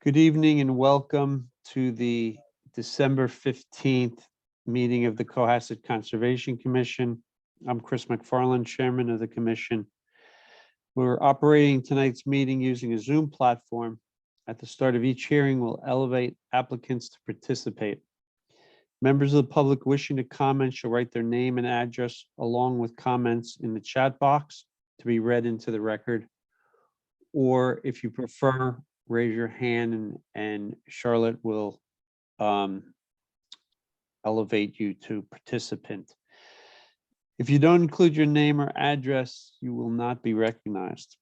Good evening and welcome to the December 15th meeting of the Cohasset Conservation Commission. I'm Chris McFarland, Chairman of the Commission. We're operating tonight's meeting using a Zoom platform. At the start of each hearing, we'll elevate applicants to participate. Members of the public wishing to comment shall write their name and address along with comments in the chat box to be read into the record. Or if you prefer, raise your hand and Charlotte will elevate you to participant. If you don't include your name or address, you will not be recognized.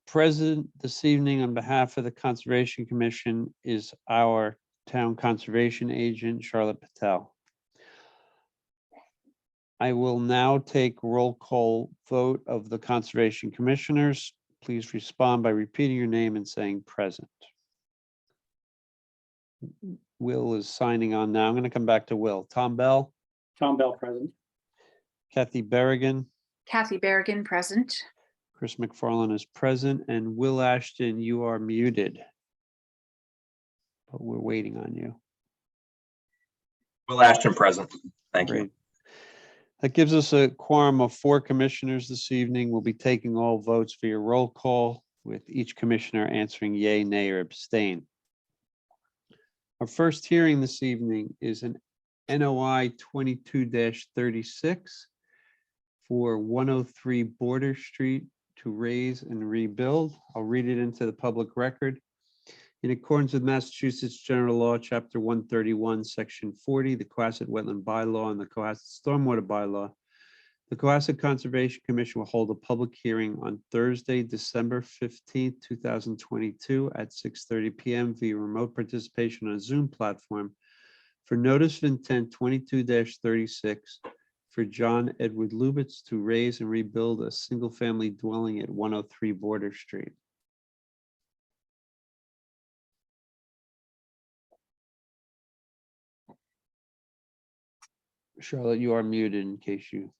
Present this evening on behalf of the Conservation Commission is our Town Conservation Agent, Charlotte Patel. I will now take roll call vote of the Conservation Commissioners. Please respond by repeating your name and saying present. Will is signing on now. I'm going to come back to Will. Tom Bell. Tom Bell, present. Kathy Berrigan. Kathy Berrigan, present. Chris McFarland is present, and Will Ashton, you are muted. But we're waiting on you. Will Ashton, present. Thank you. Great. That gives us a quorum of 4 commissioners this evening. We'll be taking all votes via roll call, with each commissioner answering yay, nay, or abstain. Our first hearing this evening is an NOI 22-36 for 103 Border Street to raise and rebuild. I'll read it into the public record. In accordance with Massachusetts General Law, Chapter 131, Section 40, the Cohasset Wetland Bylaw and the Cohasset Stormwater Bylaw, the Cohasset Conservation Commission will hold a public hearing on Thursday, December 15th, 2022 at 6:30 p.m. via remote participation on a Zoom platform for notice of intent 22-36 for John Edward Lubitz to raise and rebuild a single-family dwelling at 103 Border Street. Charlotte, you are muted in case you.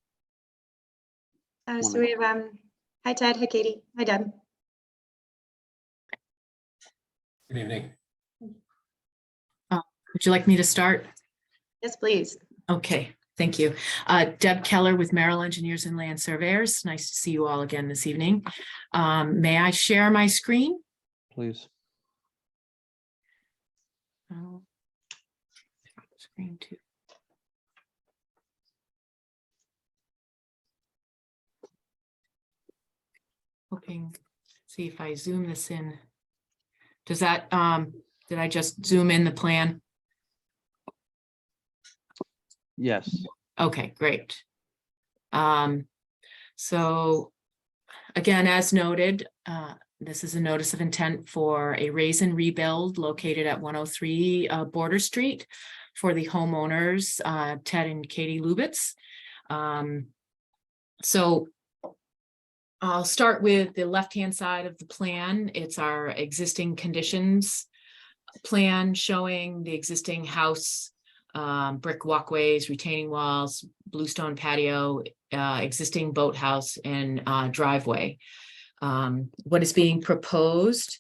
So we have, hi Ted, hi Katie, hi Deb. Good evening. Would you like me to start? Yes, please. Okay, thank you. Deb Keller with Merrill Engineers and Land Surveyors. Nice to see you all again this evening. May I share my screen? Please. Screen 2. Hoping, see if I zoom this in. Does that, did I just zoom in the plan? Yes. Okay, great. So again, as noted, this is a notice of intent for a raise and rebuild located at 103 Border Street for the homeowners, Ted and Katie Lubitz. So I'll start with the left-hand side of the plan. It's our existing conditions plan showing the existing house, brick walkways, retaining walls, bluestone patio, existing boathouse, and driveway. What is being proposed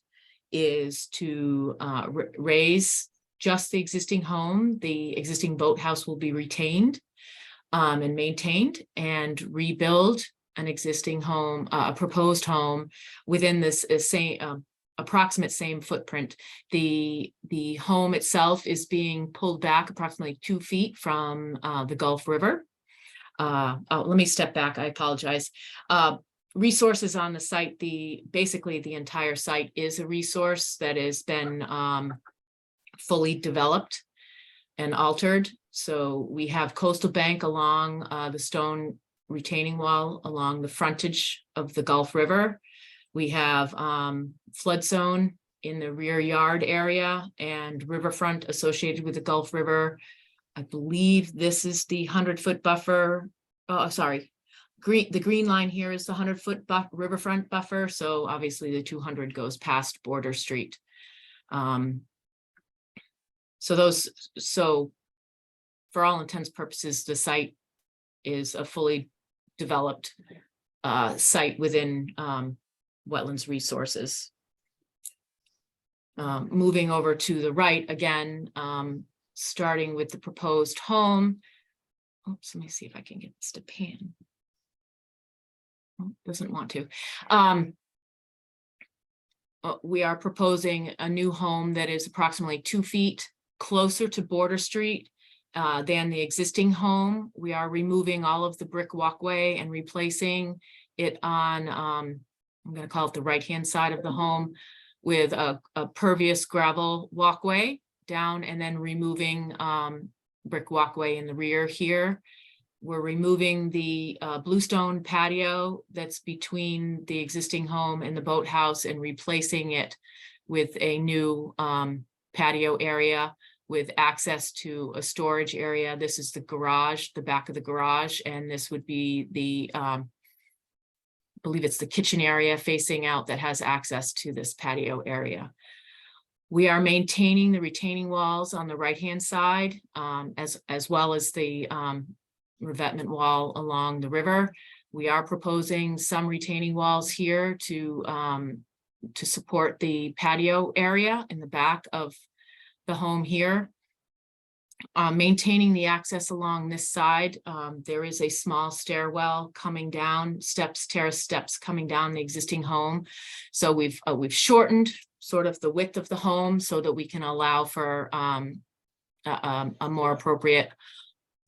is to raise just the existing home. The existing boathouse will be retained and maintained, and rebuild an existing home, a proposed home within this same approximate same footprint. The home itself is being pulled back approximately 2 feet from the Gulf River. Let me step back. I apologize. Resources on the site. Basically the entire site is a resource that has been fully developed and altered. So we have coastal bank along the stone retaining wall along the frontage of the Gulf River. We have flood zone in the rear yard area and riverfront associated with the Gulf River. I believe this is the 100-foot buffer. The green line here is the 100-foot riverfront buffer. So obviously the 200 goes past Border Street. So for all intents and purposes, the site is a fully developed site within wetlands resources. Moving over to the right again, starting with the proposed home. Oops, let me see if I can get this to pan. Oh, doesn't want to. We are proposing a new home that is approximately 2 feet closer to Border Street than the existing home. We are removing all of the brick walkway and replacing it on, I'm going to call it the right-hand side of the home, with a pervious gravel walkway down, and then removing brick walkway in the rear here. We're removing the bluestone patio that's between the existing home and the boathouse and replacing it with a new patio area with access to a storage area. This is the garage, the back of the garage, and this would be the I believe it's the kitchen area facing out that has access to this patio area. We are maintaining the retaining walls on the right-hand side, as well as the revetment wall along the river. We are proposing some retaining walls here to support the patio area in the back of the home here. Maintaining the access along this side, there is a small stairwell coming down, terrace steps coming down the existing home. So we've shortened sort of the width of the home so that we can allow for a more appropriate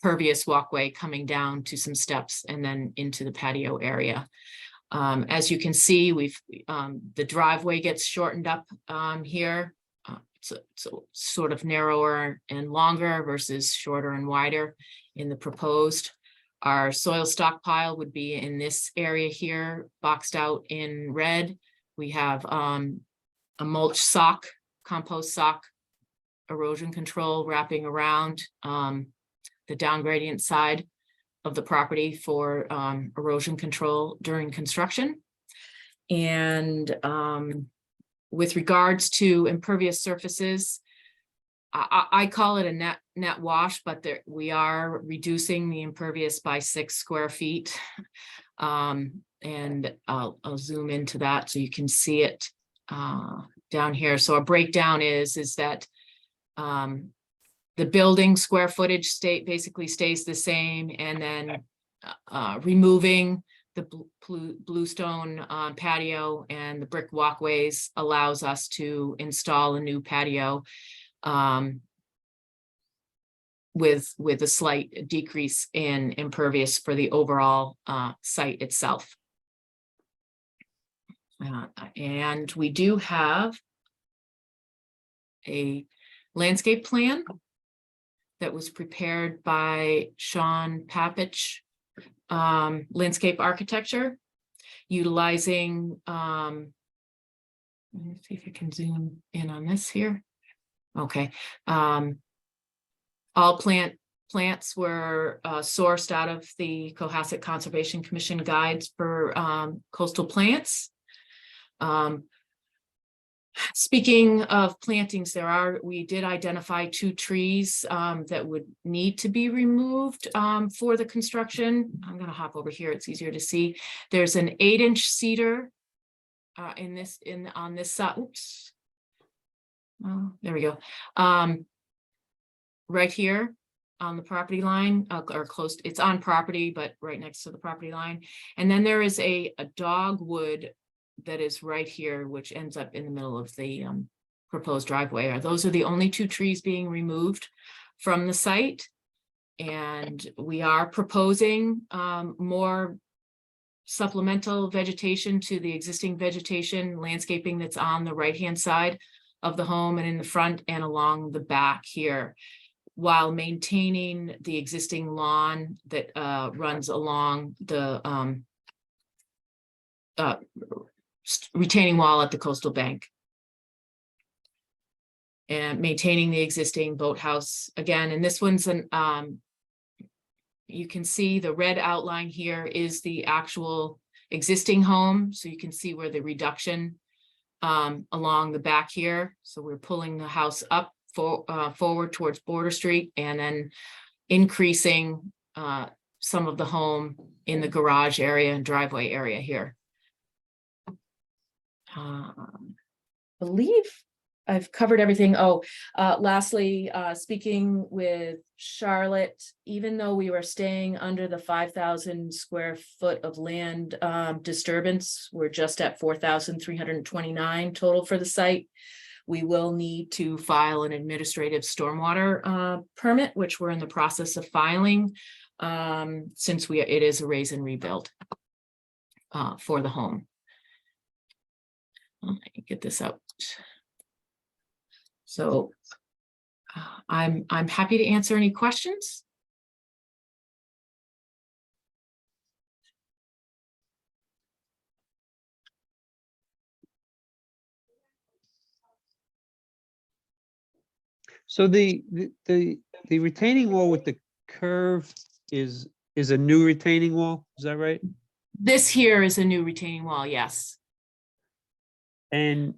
pervious walkway coming down to some steps and then into the patio area. As you can see, the driveway gets shortened up here. So sort of narrower and longer versus shorter and wider in the proposed. Our soil stockpile would be in this area here, boxed out in red. We have a mulch sock, compost sock, erosion control wrapping around the down gradient side of the property for erosion control during construction. And with regards to impervious surfaces, I call it a net wash, but we are reducing the impervious by 6 square feet. And I'll zoom into that so you can see it down here. So a breakdown is that the building square footage basically stays the same, and then removing the bluestone patio and the brick walkways allows us to install a new patio with a slight decrease in impervious for the overall site itself. And we do have a landscape plan that was prepared by Sean Papich, Landscape Architecture, utilizing, let me see if I can zoom in on this here. Okay. All plants were sourced out of the Cohasset Conservation Commission guides for coastal plants. Speaking of plantings, we did identify 2 trees that would need to be removed for the construction. I'm going to hop over here. It's easier to see. There's an 8-inch cedar on this side. Oops. Oh, there we go. Right here on the property line, or close. It's on property, but right next to the property line. And then there is a dogwood that is right here, which ends up in the middle of the proposed driveway. Those are the only 2 trees being removed from the site. And we are proposing more supplemental vegetation to the existing vegetation landscaping that's on the right-hand side of the home and in the front and along the back here, while maintaining the existing lawn that runs along the retaining wall at the coastal bank, and maintaining the existing boathouse again. And this one's you can see the red outline here is the actual existing home. So you can see where the reduction along the back here. So we're pulling the house up forward towards Border Street and then increasing some of the home in the garage area and driveway area here. Believe I've covered everything. Oh, lastly, speaking with Charlotte, even though we were staying under the 5,000 square foot of land disturbance, we're just at 4,329 total for the site. We will need to file an administrative stormwater permit, which we're in the process of filing, since it is a raise and rebuild for the home. Let me get this out. So I'm happy to answer any questions. So the retaining wall with the curve is a new retaining wall, is that right? This here is a new retaining wall, yes. And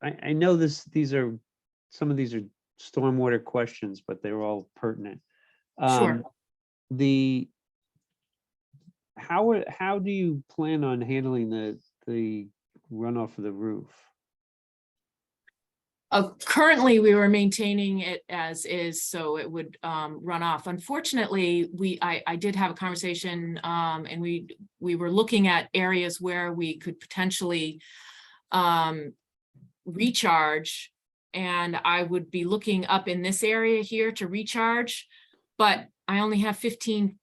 I know some of these are stormwater questions, but they're all pertinent. Sure. How do you plan on handling the runoff of the roof? Currently, we were maintaining it as is, so it would run off. Unfortunately, I did have a conversation, and we were looking at areas where we could potentially recharge, and I would be looking up in this area here to recharge, but I only have 15,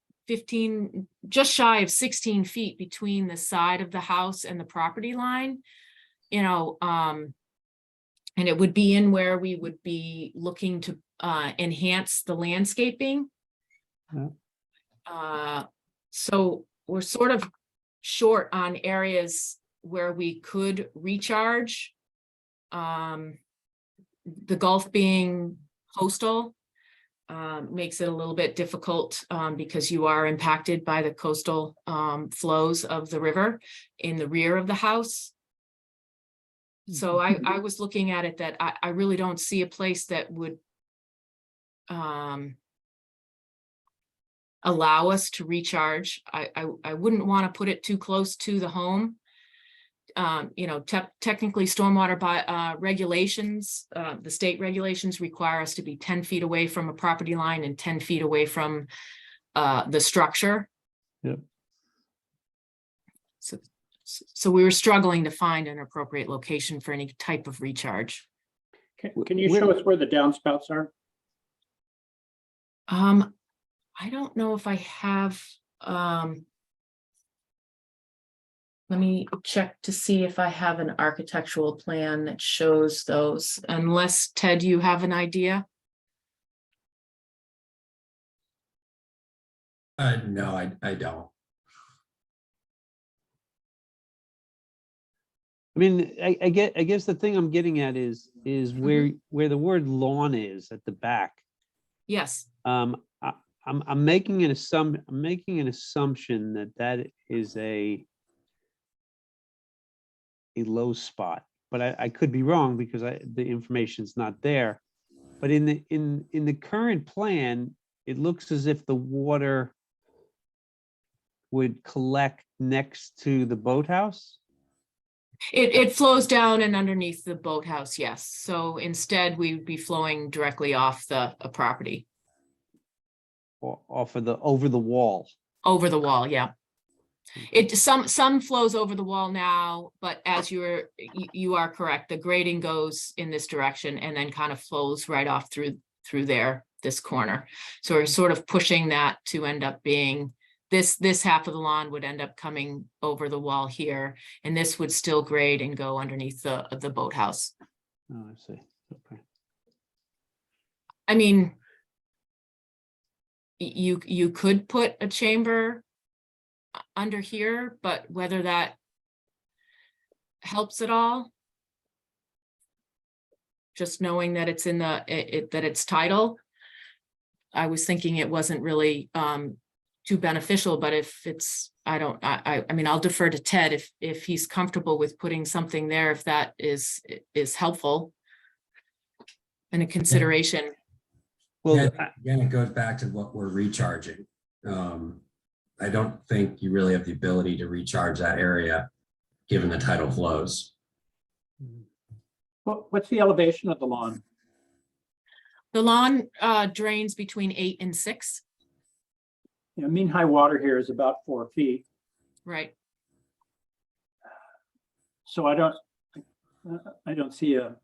just shy of 16 feet between the side of the house and the property line, you know, and it would be in where we would be looking to enhance the landscaping. Yeah. So we're sort of short on areas where we could recharge. The Gulf being coastal makes it a little bit difficult because you are impacted by the coastal flows of the river in the rear of the house. So I was looking at it that I really don't see a place that would allow us to recharge. I wouldn't want to put it too close to the home. You know, technically stormwater by regulations, the state regulations require us to be 10 feet away from a property line and 10 feet away from the structure. Yep. So we were struggling to find an appropriate location for any type of recharge. Can you show us where the downspouts are? I don't know if I have, let me check to see if I have an architectural plan that shows those, unless Ted, you have an idea? No, I don't. I mean, I guess the thing I'm getting at is where the word lawn is at the back. Yes, I'm making an assumption. I'm making an assumption that is a low spot, but I could be wrong because the information's not there. But in the current plan, it looks as if the water would collect next to the boathouse. it flows down and underneath the boathouse, yes. So instead, we would be flowing directly off the property, Or off of over the wall. over the wall, yeah. Some flows over the wall now, but as you are correct, the grading goes in this direction and then kind of flows right off through there, this corner. So we're sort of pushing that to end up being this half of the lawn would end up coming over the wall here, and this would still grade and go underneath the boathouse. Oh, I see. Okay. I mean, you could put a chamber under here, but whether that helps at all, just knowing that it's in that it's tidal, I was thinking it wasn't really too beneficial, but if it's, I mean, I'll defer to Ted if he's comfortable with putting something there, if that is helpful and a consideration. Well, Again, it goes back to what we're recharging. I don't think you really have the ability to recharge that area, given the tidal flows. What's the elevation of the lawn? The lawn drains between 8 and 6, You know, mean high water here is about 4 feet. right? So I don't see a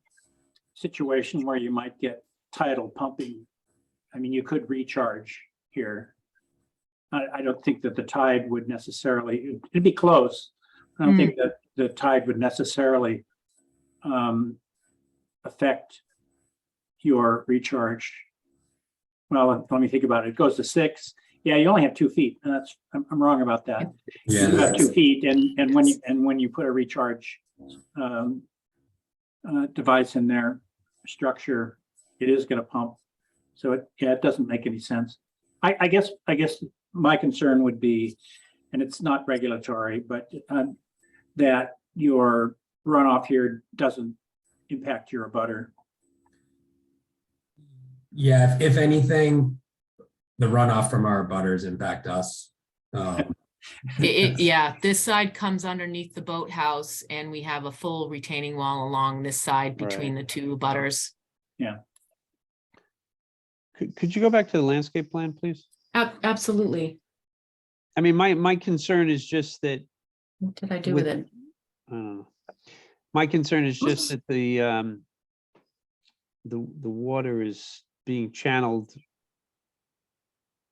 situation where you might get tidal pumping. I mean, you could recharge here. I don't think that the tide would necessarily, it'd be close. I don't think that the tide would necessarily affect your recharge. Well, let me think about it. It goes to 6. Yeah, you only have 2 feet. I'm wrong about that. Yeah, You have 2 that's- feet, and when you put a recharge device in their structure, it is going to pump. So it doesn't make any sense. I guess my concern would be, and it's not regulatory, but that your runoff here doesn't impact your abutter. Yeah, if anything, the runoff from our butters impact us. Yeah, this side comes underneath the boathouse and we have a full retaining wall along this side between the two butters. Could you go back to the landscape plan, please? Absolutely. I mean, my concern is just that. What did I do with it? I don't know. My concern is just that the water is being channeled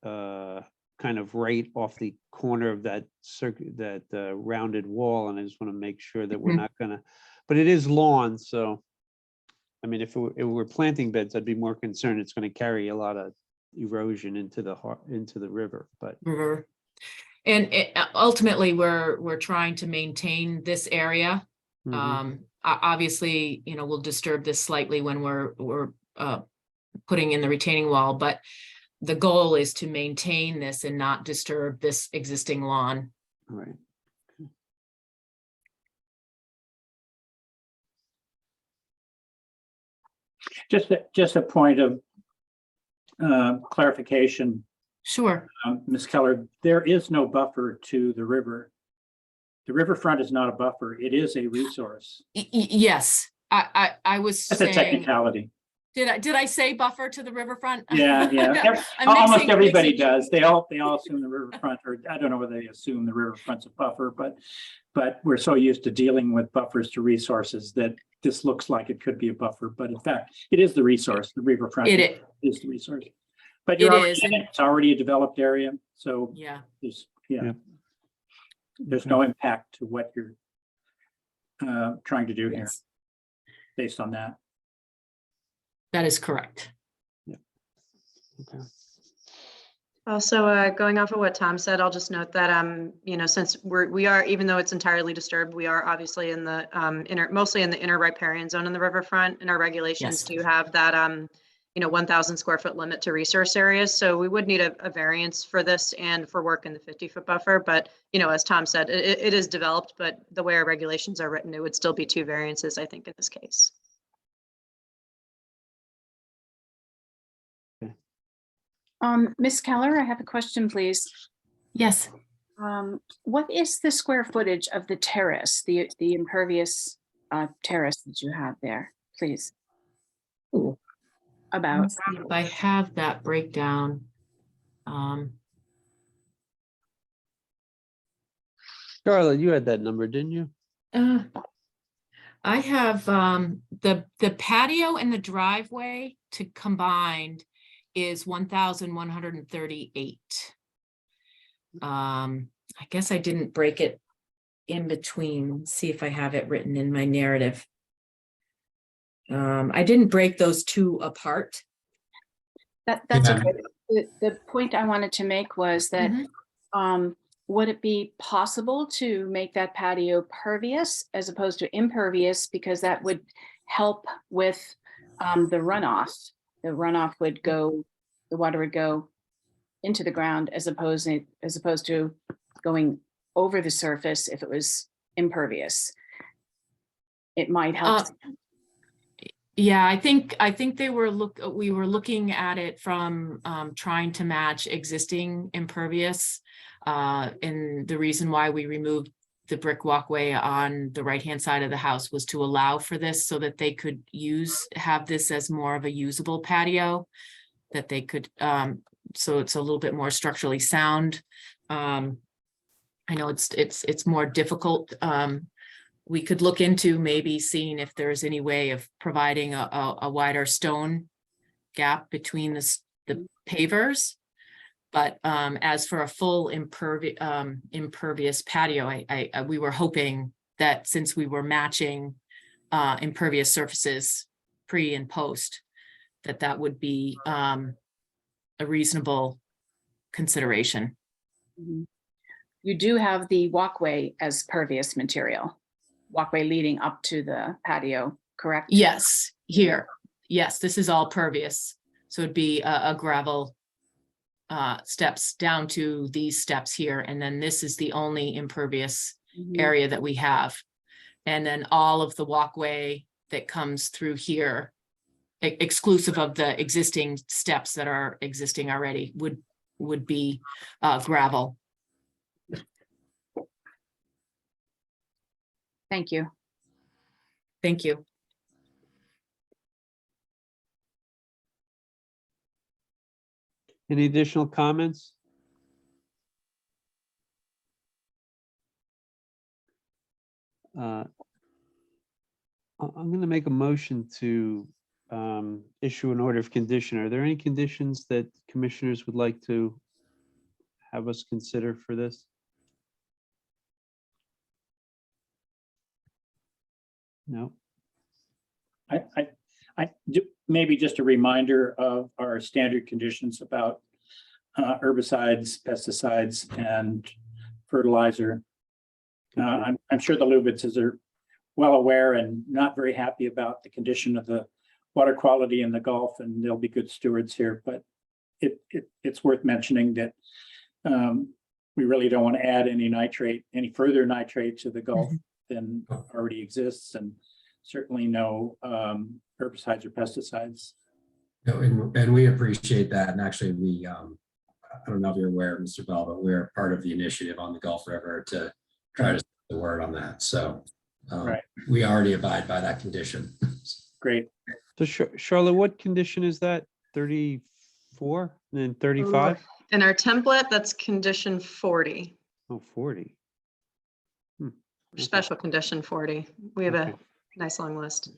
kind of right off the corner of that circuit, that rounded wall, and I just want to make sure that we're Mhm. not gonna, but it is lawn, so I mean, if it were planting beds, I'd be more concerned it's going to carry a lot of erosion into the river, but River. And ultimately, we're trying to maintain this area. Obviously, we'll disturb this slightly when we're putting in the retaining wall, but the goal is to maintain this and not disturb this existing lawn. right. Just a point of clarification, Sure. Ms. Keller, there is no buffer to the river. The riverfront is not a buffer. It is a resource. Yes, I was That's a saying, technicality. did I say buffer to the riverfront? Yeah, yeah. I'm Almost mixing- everybody mixing- does. They all assume the riverfront, or I don't know whether they assume the riverfront's a buffer, but we're so used to dealing with buffers to resources that this looks like it could be a buffer, but in fact, it is the resource. The riverfront It is the resource. But It you're already is, in and- it. It's already a developed area, so Yeah, Yep. there's no impact to what you're trying to do here yes, based on that. that is correct. Okay. Also, going off of what Tom said, I'll just note that, since we are, even though it's entirely disturbed, we are obviously in the mostly in the inner riparian zone in the riverfront, and our regulations Yes. do have that, 1,000 square foot limit to resource areas. So we would need a variance for this and for work in the 50-foot buffer. But, as Tom said, it is developed, but the way our regulations are written, it would still be 2 variances, I think, in this case. Ms. Keller, I have a question, please. Yes. What is the square footage of the terrace, the impervious terrace that you have there, please? Ooh. About, Let's see if I have that breakdown. Charlotte, you had that number, didn't you? I have the patio and the driveway to combined is 1,138. I guess I didn't break it in between. See if I have it written in my narrative. I didn't break those two apart. that's Yeah. okay. The point I wanted to make was that, Mhm. would it be possible to make that patio pervious as opposed to impervious? Because that would help with the runoff. The runoff would go, the water would go into the ground as opposed to going over the surface if it was impervious. It might help. Yeah, I think we were looking at it from trying to match existing impervious. And the reason why we removed the brick walkway on the right-hand side of the house was to allow for this so that they could have this as more of a usable patio. That they could, so it's a little bit more structurally sound. I know it's more difficult. We could look into maybe seeing if there's any way of providing a wider stone gap between the pavers. But as for a full impervious patio, we were hoping that since we were matching impervious surfaces pre and post, that would be a reasonable consideration. Mhm. You do have the walkway as pervious material, walkway leading up to the patio, correct? Yes, here. Yes, this is all pervious. So it'd be a gravel steps down to these steps here. And then this is the only impervious Mhm. area that we have. And then all of the walkway that comes through here, exclusive of the existing steps that are existing already, would be gravel. Thank you. Thank you. Any additional comments? I'm going to make a motion to issue an order of condition. Are there any conditions that commissioners would like to have us consider for this? No? Maybe just a reminder of our standard conditions about herbicides, pesticides, and fertilizer. I'm sure the Lubitzes are well aware and not very happy about the condition of the water quality in the Gulf, and they'll be good stewards here. But it's worth mentioning that we really don't want to add any further nitrate to the Gulf than already exists, and certainly no herbicides or pesticides. No, and we appreciate that. And actually, we, I don't know if you're aware, Mr. Bell, but we're part of the initiative on the Gulf River to try to spread the word on that. So Right. we already abide by that condition. Great. So Charlotte, what condition is that? 34 and then 35? In our template, that's condition 40, Oh, 40. or Okay. special condition 40. We have Okay. a nice long list.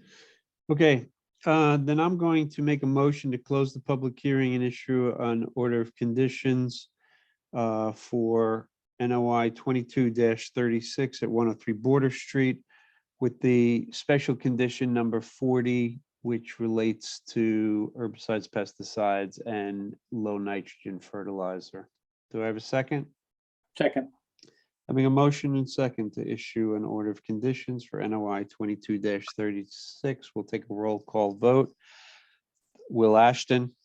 Okay, then I'm going to make a motion to close the public hearing and issue an order of conditions for NOI 22-36 at 103 Border Street with the special condition number 40, which relates to herbicides, pesticides, and low nitrogen fertilizer. Do I have a second? Second. Having a motion and second to issue an order of conditions for NOI 22-36, we'll take a roll call vote. Will Ashton,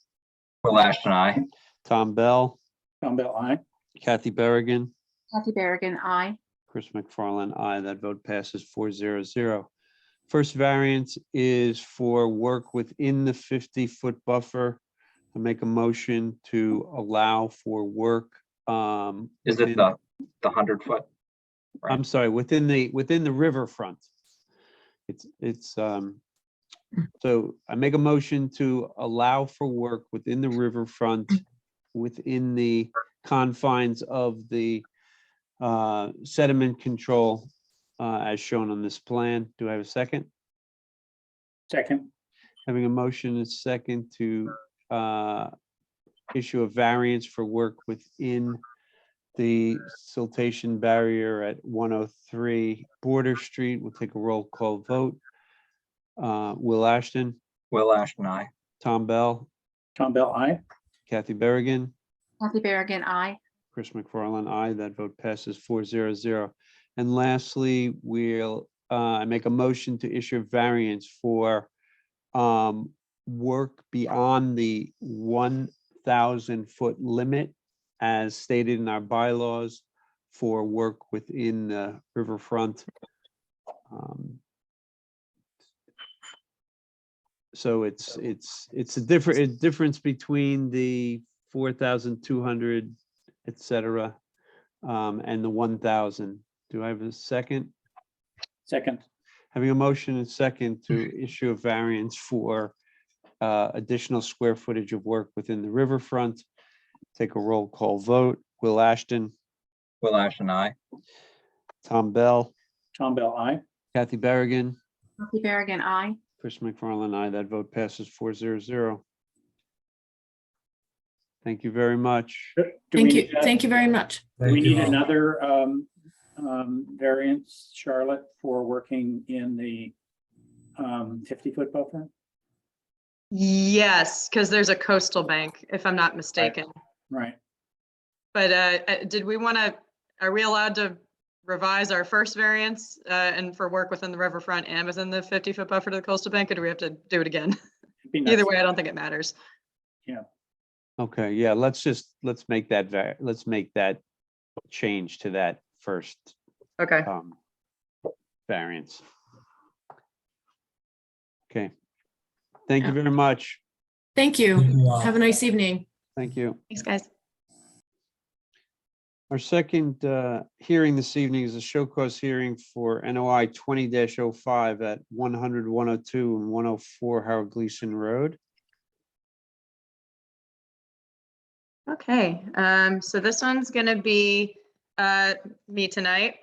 Will Ashton, aye. Tom Bell, Tom Bell, aye. Kathy Berrigan, Kathy Berrigan, aye. Chris McFarland, aye. That vote passes 4-0. First variance is for work within the 50-foot buffer. I make a motion to allow for work. Is it within- the 100-foot? I'm sorry, within the riverfront. So I make a motion to allow for work within the riverfront, within the confines of the sediment control as shown on this plan. Do I have a second? Second. Having a motion and second to issue a variance for work within the siltation barrier at 103 Border Street. We'll take a roll call vote. Will Ashton, Will Ashton, aye. Tom Bell, Tom Bell, aye. Kathy Berrigan, Kathy Berrigan, aye. Chris McFarland, aye. That vote passes 4-0. And lastly, I make a motion to issue a variance for work beyond the 1,000-foot limit as stated in our bylaws for work within the riverfront. So it's a difference between the 4,200, et cetera, and the 1,000. Do I have a second? Second, Having a motion and second to issue a variance for additional square footage of work within the riverfront. Take a roll call vote. Will Ashton, Will Ashton, I. Tom Bell, Tom Bell, aye. Kathy Berrigan, Kathy Berrigan, aye. Chris McFarland, aye. That vote passes 400. Thank you very much. Do we Thank you, need a- thank you very much. Do we Thank you need all. another variance, Charlotte, for working in the 50-foot buffer? Yes, because there's a coastal bank, if I'm not mistaken. Right. But did we want to, are we allowed to revise our first variance and for work within the riverfront and within the 50-foot buffer to the coastal bank, or do we have to do it again? It'd be nice. Either way, I don't think it matters. Okay, yeah, let's make that, let's make that change to that first Okay. variance. Okay. Thank you Yeah. very much. Thank you. Thank you all. Have a nice evening. Thank you. Thanks, guys. Our second hearing this evening is a show cause hearing for NOI 20-05 at 100, 102, and 104 Howard Gleason Road. Okay, so this one's gonna be me tonight.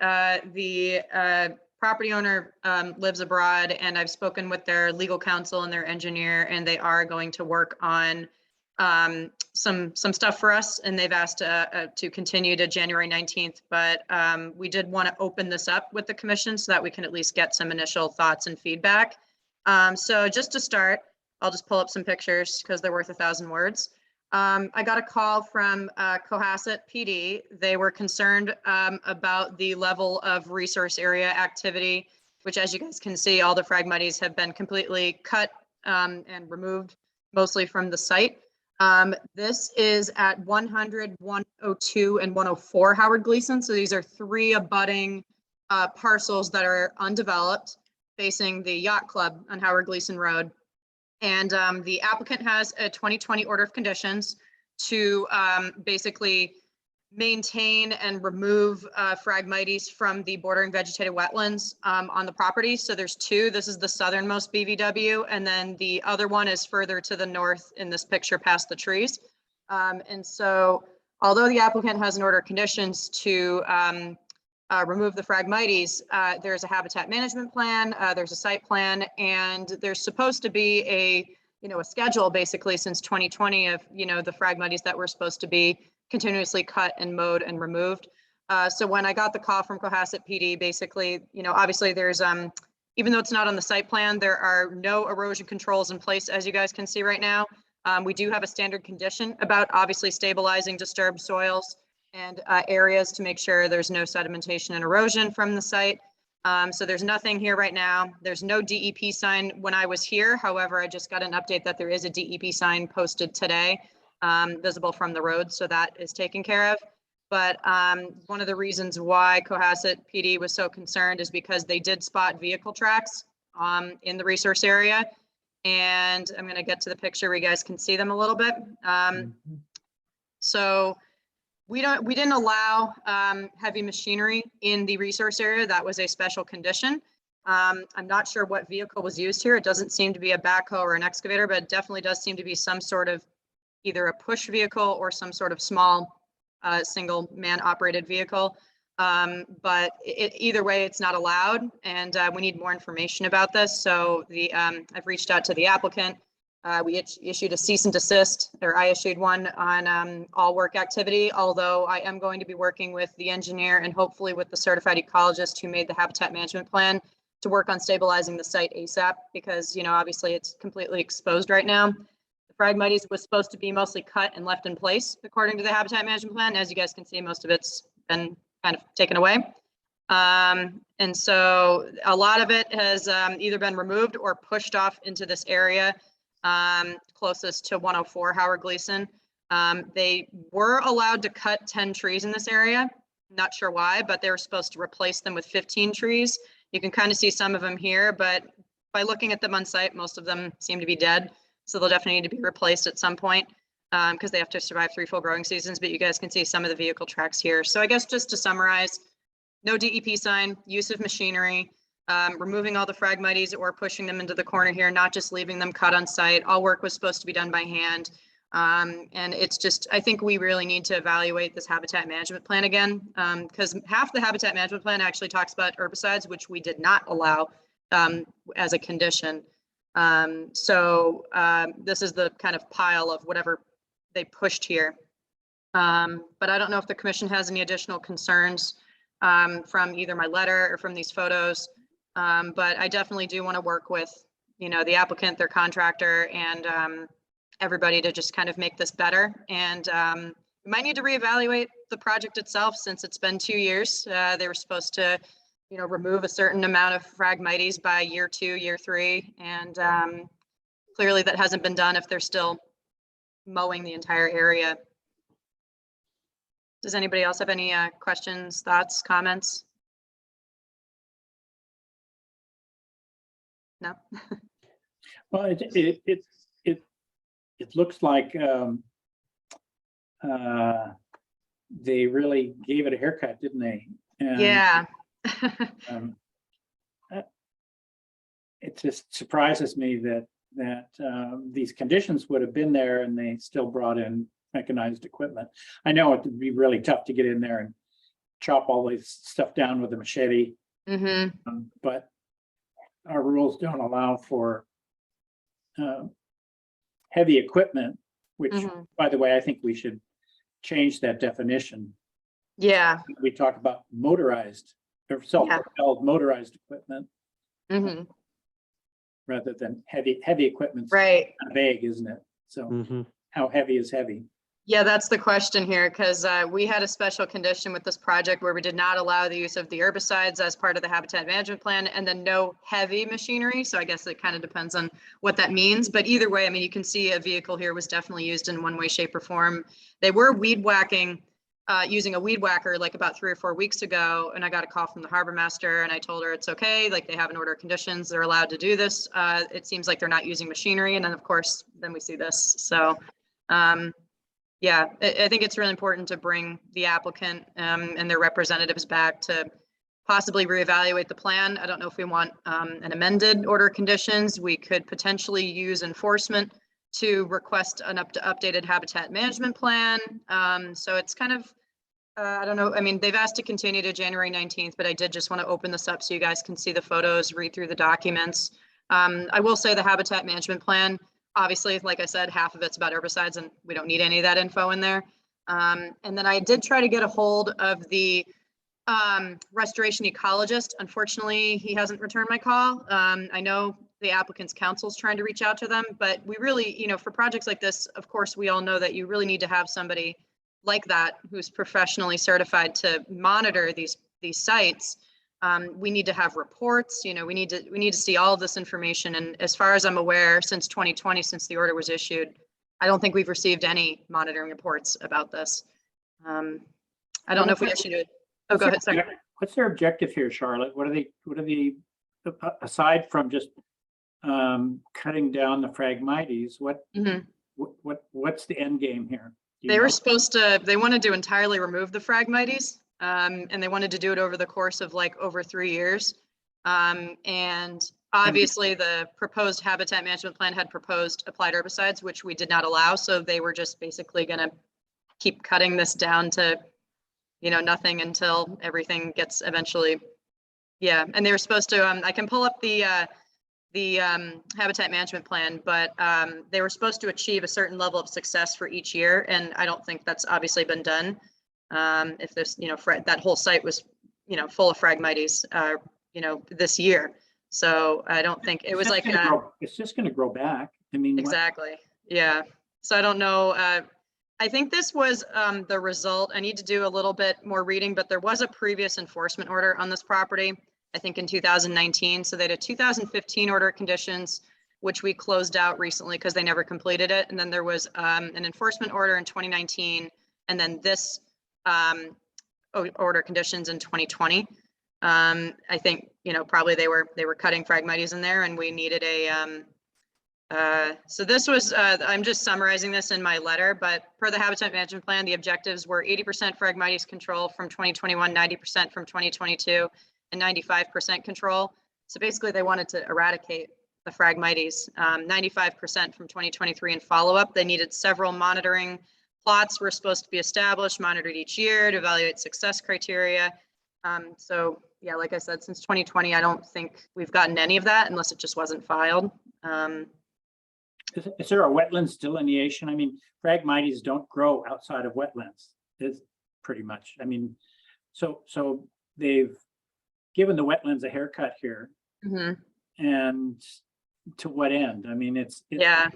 The property owner lives abroad, and I've spoken with their legal counsel and their engineer, and they are going to work on some stuff for us, and they've asked to continue to January 19th, but we did want to open this up with the commission so that we can at least get some initial thoughts and feedback. So just to start, I'll just pull up some pictures because they're worth 1,000 words. I got a call from Cohasset PD. They were concerned about the level of resource area activity, which, as you guys can see, all the Phragmites have been completely cut and removed, mostly from the site. This is at 100, 102, and 104 Howard Gleason. So these are 3 abutting parcels that are undeveloped facing the yacht club on Howard Gleason Road. And the applicant has a 2020 order of conditions to basically maintain and remove Phragmites from the bordering vegetated wetlands on the property. So there's 2. This is the southernmost BVW, and then the other one is further to the north in this picture past the trees. And so although the applicant has an order of conditions to remove the Phragmites, there's a habitat management plan, there's a site plan, and there's supposed to be a schedule basically since 2020 of, the Phragmites that were supposed to be continuously cut and mowed and removed. So when I got the call from Cohasset PD, basically, obviously there's, even though it's not on the site plan, there are no erosion controls in place, as you guys can see right now. We do have a standard condition about obviously stabilizing disturbed soils and areas to make sure there's no sedimentation and erosion from the site. So there's nothing here right now. There's no DEP sign when I was here. However, I just got an update that there is a DEP sign posted today, visible from the road. So that is taken care of. But one of the reasons why Cohasset PD was so concerned is because they did spot vehicle tracks in the resource area. And I'm going to get to the picture where you guys can see them a little bit. So we didn't allow heavy machinery in the resource area. That was a special condition. I'm not sure what vehicle was used here. It doesn't seem to be a backhoe or an excavator, but it definitely does seem to be some sort of either a push vehicle or some sort of small single man operated vehicle. But either way, it's not allowed, and we need more information about this. So I've reached out to the applicant. We issued a cease and desist, or I issued one on all work activity, although I am going to be working with the engineer and hopefully with the certified ecologist who made the habitat management plan to work on stabilizing the site ASAP, because, obviously it's completely exposed right now. The Phragmites was supposed to be mostly cut and left in place according to the habitat management plan. As you guys can see, most of it's been kind of taken away. And so a lot of it has either been removed or pushed off into this area closest to 104 Howard Gleason. They were allowed to cut 10 trees in this area. Not sure why, but they were supposed to replace them with 15 trees. You can kind of see some of them here, but by looking at them on site, most of them seem to be dead. So they'll definitely need to be replaced at some point because they have to survive 3 full growing seasons. But you guys can see some of the vehicle tracks here. So I guess just to summarize, no DEP sign, use of machinery, removing all the Phragmites or pushing them into the corner here, not just leaving them cut on site. All work was supposed to be done by hand. And it's just, I think we really need to evaluate this habitat management plan again, because half the habitat management plan actually talks about herbicides, which we did not allow as a condition. This is the kind of pile of whatever they pushed here. But I don't know if the commission has any additional concerns from either my letter or from these photos. But I definitely do want to work with, the applicant, their contractor, and everybody to just kind of make this better. And we might need to reevaluate the project itself since it's been 2 years. They were supposed to, remove a certain amount of Phragmites by year 2, year 3. And clearly that hasn't been done if they're still mowing the entire area. Does anybody else have any questions, thoughts, comments? No? Well, it looks like they really gave it a haircut, didn't they? And, Yeah. it just surprises me that these conditions would have been there and they still brought in mechanized equipment. I know it would be really tough to get in there and chop all this stuff down with a machete, but our rules don't allow for heavy equipment, which, by the way, I think we should change that definition. Yeah. We talk about motorized or self-propelled motorized equipment rather than heavy equipment. Right. Vague, isn't it? So how heavy is heavy? Yeah, that's the question here, because we had a special condition with this project where we did not allow the use of the herbicides as part of the habitat management plan, and then no heavy machinery. So I guess it kind of depends on what that means. But either way, I mean, you can see a vehicle here was definitely used in one way, shape, or form. They were weed whacking, using a weed whacker like about 3 or 4 weeks ago, and I got a call from the harbor master, and I told her it's okay, like they have an order of conditions, they're allowed to do this. It seems like they're not using machinery, and then of course, then we see this. So yeah, I think it's really important to bring the applicant and their representatives back to possibly reevaluate the plan. I don't know if we want an amended order of conditions. We could potentially use enforcement to request an updated habitat management plan. So it's kind of, I don't know. I mean, they've asked to continue to January 19th, but I did just want to open this up so you guys can see the photos, read through the documents. I will say the habitat management plan, obviously, like I said, half of it's about herbicides and we don't need any of that info in there. And then I did try to get a hold of the restoration ecologist. Unfortunately, he hasn't returned my call. I know the applicant's counsel is trying to reach out to them, but we really, for projects like this, of course, we all know that you really need to have somebody like that who's professionally certified to monitor these sites. We need to have reports, we need to see all of this information. And as far as I'm aware, since 2020, since the order was issued, I don't think we've received any monitoring reports about this. I don't know if we issued it. Oh, go ahead. Sorry. What's their objective here, Charlotte? What are they, aside from just cutting down the Phragmites, what's the end game here? They were supposed to, they wanted to entirely remove the Phragmites. And they wanted to do it over the course of like over 3 years. And obviously the proposed habitat management plan had proposed applied herbicides, which we did not allow. So they were just basically going to keep cutting this down to, nothing until everything gets eventually. Yeah. And they were supposed to, I can pull up the habitat management plan, but they were supposed to achieve a certain level of success for each year. And I don't think that's obviously been done. If this, that whole site was, full of Phragmites, this year. So I don't think it was like, it's just going to grow back. I mean, exactly. Yeah. So I don't know. I think this was the result. I need to do a little bit more reading, but there was a previous enforcement order on this property, I think in 2019. So they had a 2015 order of conditions, which we closed out recently because they never completed it. And then there was an enforcement order in 2019. And then this order conditions in 2020. I think, probably they were cutting Phragmites in there and we needed so this was, I'm just summarizing this in my letter, but per the habitat management plan, the objectives were 80% Phragmites control from 2021, 90% from 2022, and 95% control. So basically they wanted to eradicate the Phragmites, 95% from 2023 and follow-up. They needed several monitoring plots were supposed to be established, monitored each year to evaluate success criteria. So yeah, like I said, since 2020, I don't think we've gotten any of that unless it just wasn't filed. Is there a wetlands delineation? I mean, Phragmites don't grow outside of wetlands. It's pretty much, I mean, so they've given the wetlands a haircut here, Mhm. and to what end? I mean, Yeah.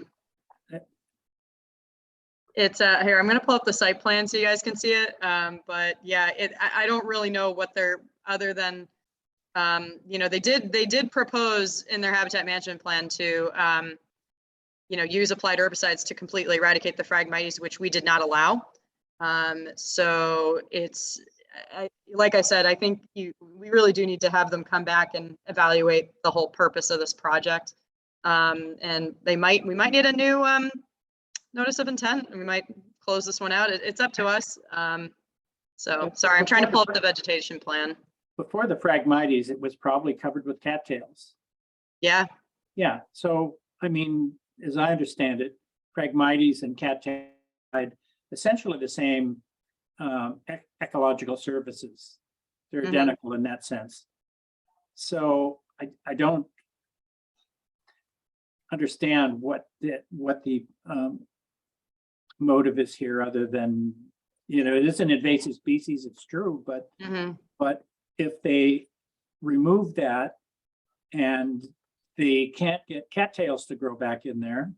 It's here, I'm gonna pull up the site plan so you guys can see it. But yeah, I don't really know what they're, other than, they did propose in their habitat management plan to, use applied herbicides to completely eradicate the Phragmites, which we did not allow. So it's, like I said, I think we really do need to have them come back and evaluate the whole purpose of this project. And we might need a new notice of intent, and we might close this one out. It's up to us. So sorry, I'm trying to pull up the vegetation plan. before the Phragmites, it was probably covered with cattails. Yeah, Yeah, so, I mean, as I understand it, Phragmites and cattail provide essentially the same ecological services. They're Mhm. identical in that sense. So I don't understand what the motive is here, other than, it is an invasive species, it's true, but mhm. if they remove that and they can't get cattails to grow back in there,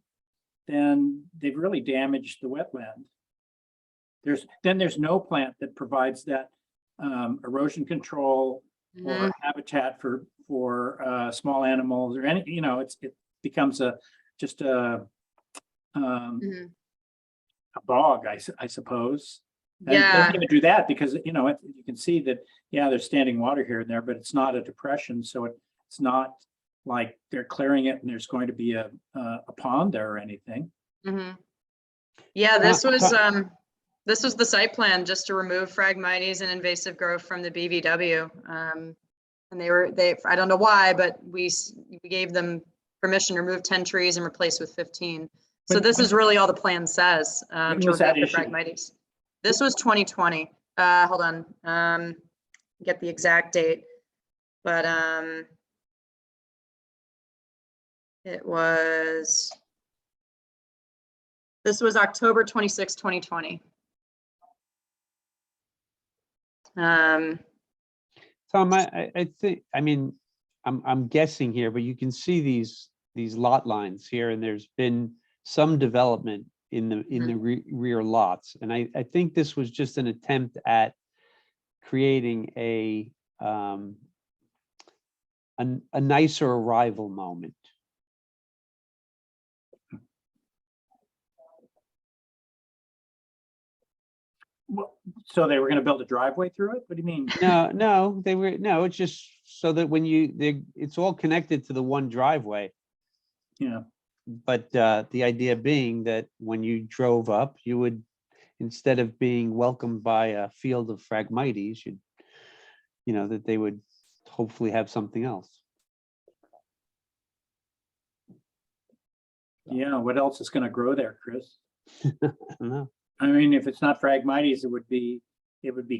then they've really damaged the wetland. There's no plant that provides that erosion control or Mhm. habitat for small animals or any, it becomes just a Mhm. bog, I suppose. And it Yeah. doesn't even do that because, you can see that, yeah, there's standing water here and there, but it's not a depression. So it's not like they're clearing it and there's going to be a pond there or anything. Mhm. Yeah, this was the site plan, just to remove Phragmites and invasive growth from the BVW. And I don't know why, but we gave them permission to remove 10 trees and replace with 15. So When- this is really all the plan says, When to was that remove the issued? Phragmites. This was 2020. Hold on, get the exact date, but this was October 26, 2020. Tom, I think, I mean, I'm guessing here, but you can see these lot lines here, and there's been some development in the rear lots. And I think this was just an attempt at creating a nicer arrival moment. So they were going to build a driveway through it? What do you mean? No, it's just so that when it's all connected to the one driveway. Yeah. But the idea being that when you drove up, you would, instead of being welcomed by a field of Phragmites, that they would hopefully have something else. Yeah, what else is going to grow there, Chris? I don't know. I mean, if it's not Phragmites, it would be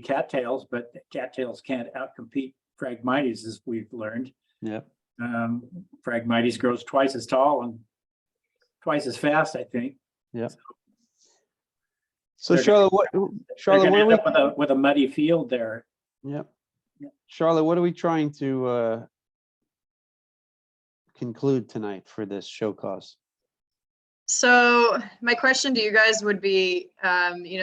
cattails, but cattails can't outcompete Phragmites, as we've learned. Yep. Phragmites grows twice as tall and twice as fast, I think. Yep. So They're Charlotte, what They're are gonna we? end up with a muddy field there. Yep. Yeah. Charlotte, what are we trying to conclude tonight for this show cause? So my question to you guys would be,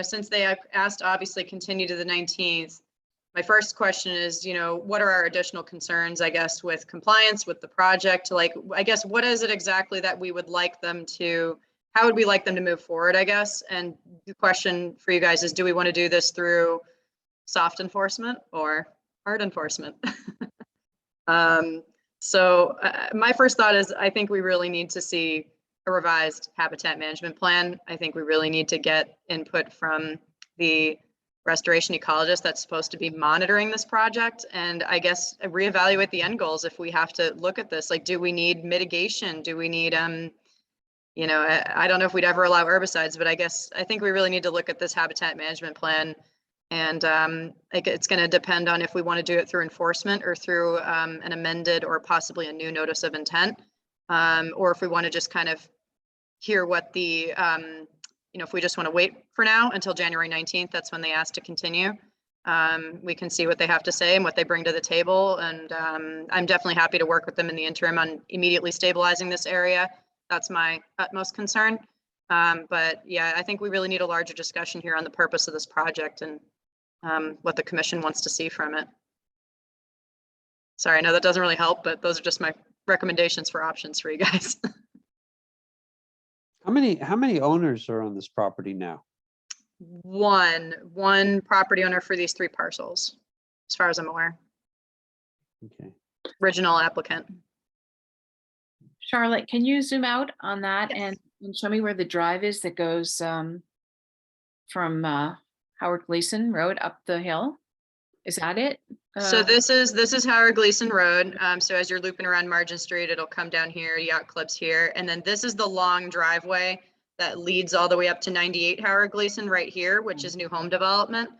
since they asked obviously continue to the 19th, my first question is, what are our additional concerns, I guess, with compliance with the project? Like, I guess, what is it exactly that we would like them to, how would we like them to move forward, I guess? And the question for you guys is, do we want to do this through soft enforcement or hard enforcement. So my first thought is I think we really need to see a revised habitat management plan. I think we really need to get input from the restoration ecologist that's supposed to be monitoring this project. And I guess reevaluate the end goals if we have to look at this. Like, do we need mitigation? Do we need, you know, I don't know if we'd ever allow herbicides, but I think we really need to look at this habitat management plan. And it's going to depend on if we want to do it through enforcement or through an amended or possibly a new notice of intent, or if we want to just kind of hear what the, you know, if we just want to wait for now until January 19th, that's when they ask to continue. We can see what they have to say and what they bring to the table. And I'm definitely happy to work with them in the interim on immediately stabilizing this area. That's my utmost concern. But yeah, I think we really need a larger discussion here on the purpose of this project and what the commission wants to see from it. Sorry, I know that doesn't really help, but those are just my recommendations for options for you guys. How many owners are on this property now? One property owner for these 3 parcels, as far as I'm aware. Okay. Original applicant. Charlotte, can you zoom out on that Yes. and show me where the drive is that goes from Howard Gleason Road up the hill? Is that it? So this is Howard Gleason Road. So as you're looping around Margin Street, it'll come down here, Yacht Club's here. And then this is the long driveway that leads all the way up to 98 Howard Gleason right here, which is new home development.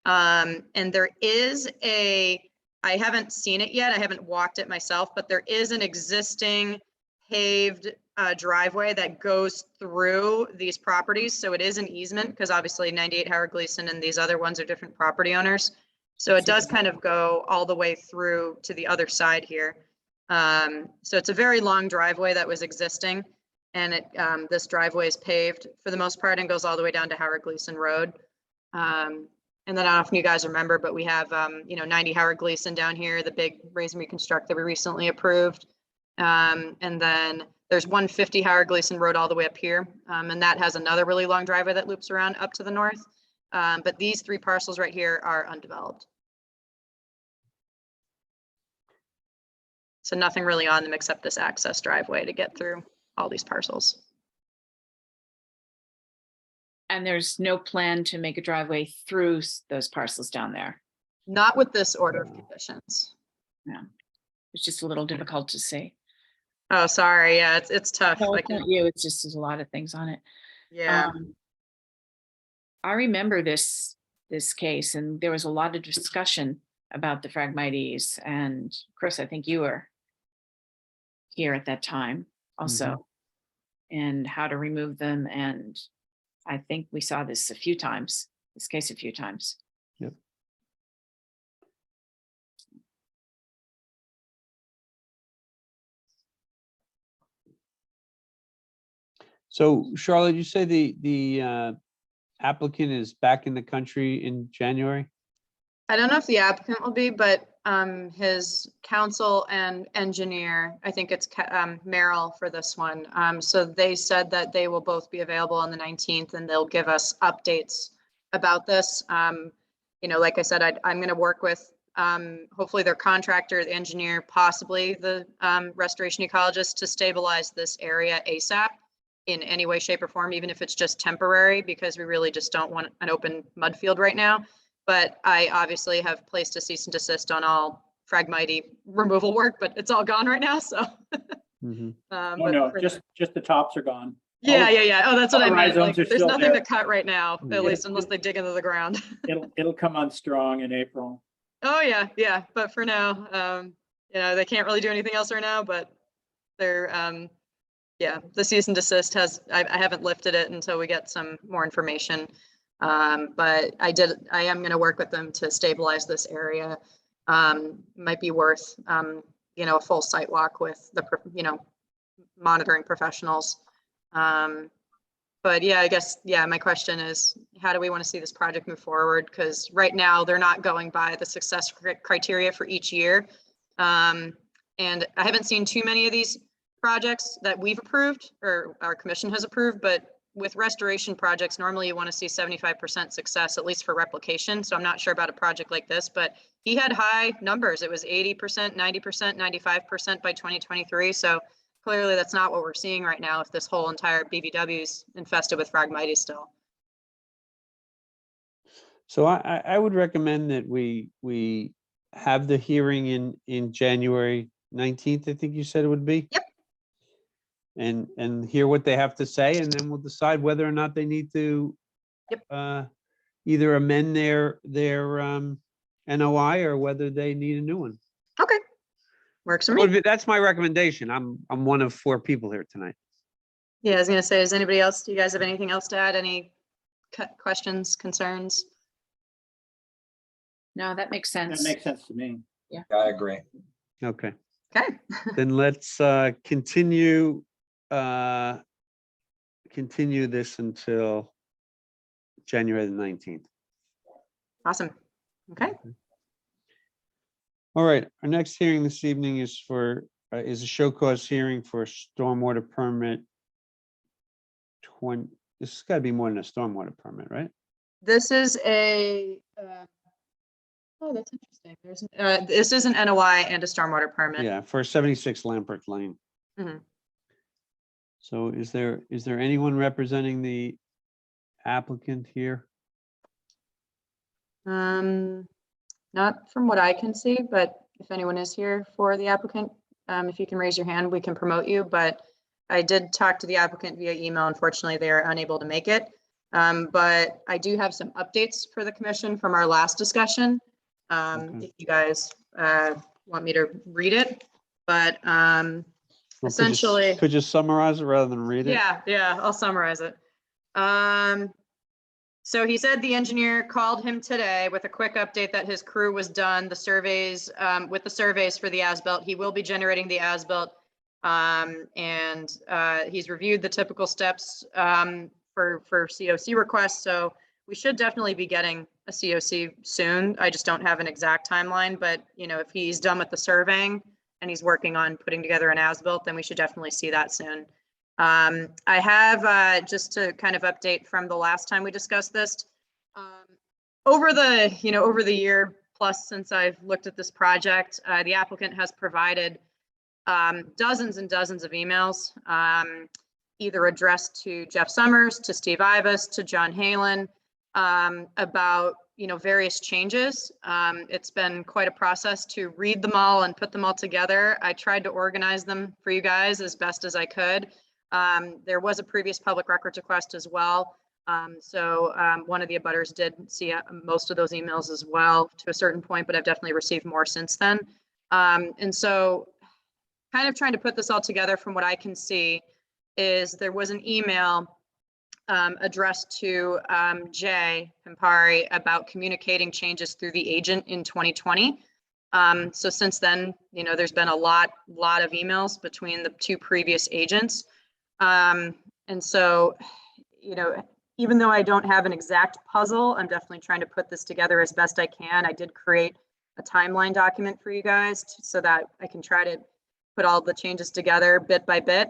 And there is I haven't seen it yet. I haven't walked it myself, but there is an existing paved driveway that goes through these properties. So it is an easement because obviously 98 Howard Gleason and these other ones are different property owners. So it does kind of go all the way through to the other side here. So it's a very long driveway that was existing, and this driveway is paved for the most part and goes all the way down to Howard Gleason Road. And then I don't know if you guys remember, but we have, you know, 90 Howard Gleason down here, the big raise and reconstruct that we recently approved. And then there's 150 Howard Gleason Road all the way up here. And that has another really long driveway that loops around up to the north. But these 3 parcels right here are undeveloped. So nothing really on them except this access driveway to get through all these parcels. And there's no plan to make a driveway through those parcels down there. Not with this order of conditions. It's just a little difficult to see. Oh, sorry. Yeah, it's tough. No, I it's can- not you, it's just there's a lot of things on it. yeah. I remember this case, and there was a lot of discussion about the Phragmites, and Chris, I think you were here at that time also, and how to remove them, and I think we saw this a few times, this case a few times. Yep. So Charlotte, you say the applicant is back in the country in January? I don't know if the applicant will be, but his counsel and engineer, I think it's Merrill for this one. So they said that they will both be available on the 19th and they'll give us updates about this. You know, like I said, I'm going to work with hopefully their contractor, the engineer, possibly the restoration ecologist to stabilize this area ASAP in any way, shape or form, even if it's just temporary, because we really just don't want an open mud field right now. But I obviously have placed a cease and desist on all Phragmite removal work, but it's all gone right now, so. Mhm. Oh, but no, for- just the tops are gone. Yeah. Oh, that's what I all meant. Like, rhizomes are there's still nothing there. to cut right now, Yeah. at least unless they dig into the ground. It'll come on strong in April. Oh, yeah. But for now, you know, they can't really do anything else right now, but they're, yeah, the cease and desist has, I haven't lifted it until we get some more information. But I am going to work with them to stabilize this area. Might be worth, you know, a full site walk with the, you know, monitoring professionals. But yeah, I guess, yeah, my question is, how do we want to see this project move forward? Because right now they're not going by the success criteria for each year. And I haven't seen too many of these projects that we've approved or our commission has approved, but with restoration projects, normally you want to see 75% success, at least for replication. So I'm not sure about a project like this, but he had high numbers. It was 80%, 90%, 95% by 2023. So clearly that's not what we're seeing right now if this whole entire BVW is infested with Phragmites still. So I would recommend that we have the hearing in January 19th, I think you said it would be. Yep. And hear what they have to say, and then we'll decide whether or not they need to either amend their NOI or whether they need a new one. Okay. Works for me. That's my recommendation. I'm one of 4 people here tonight. Yeah, I was gonna say, is anybody else, do you guys have anything else to add? Any questions, concerns? No, that makes That sense. makes sense to me. I agree. Okay, Okay. then let's continue this until January the 19th. Awesome. Okay. All right, our next hearing this evening is is a show cause hearing for stormwater permit 20, this has got to be more than a stormwater permit, right? This is a, oh, that's interesting. This is an NOI and a stormwater permit. Yeah, for 76 Lamprecht Lane. Mhm. So is there anyone representing the applicant here? Not from what I can see, but if anyone is here for the applicant, if you can raise your hand, we can promote you. But I did talk to the applicant via email. Unfortunately, they are unable to make it. But I do have some updates for the commission from our last discussion. Okay. If you guys want me to read it, but Well, essentially, could you summarize it rather than read it? yeah, I'll summarize it. So he said the engineer called him today with a quick update that his crew was done, the surveys, with the surveys for the as-built. He will be generating the as-built. And he's reviewed the typical steps for COC requests. So we should definitely be getting a COC soon. I just don't have an exact timeline, but you know, if he's done with the surveying and he's working on putting together an as-built, then we should definitely see that soon. I have just to kind of update from the last time we discussed this. Over the year plus since I've looked at this project, the applicant has provided dozens and dozens of emails, either addressed to Jeff Summers, to Steve Ivas, to John Halen, about various changes. It's been quite a process to read them all and put them all together. I tried to organize them for you guys as best as I could. There was a previous public records request as well. So one of the abutters did see most of those emails as well to a certain point, but I've definitely received more since then. And so kind of trying to put this all together from what I can see is there was an email addressed to Jay Campari about communicating changes through the agent in 2020. So since then, there's been a lot of emails between the 2 previous agents. And so, even though I don't have an exact puzzle, I'm definitely trying to put this together as best I can. I did create a timeline document for you guys so that I can try to put all the changes together bit by bit.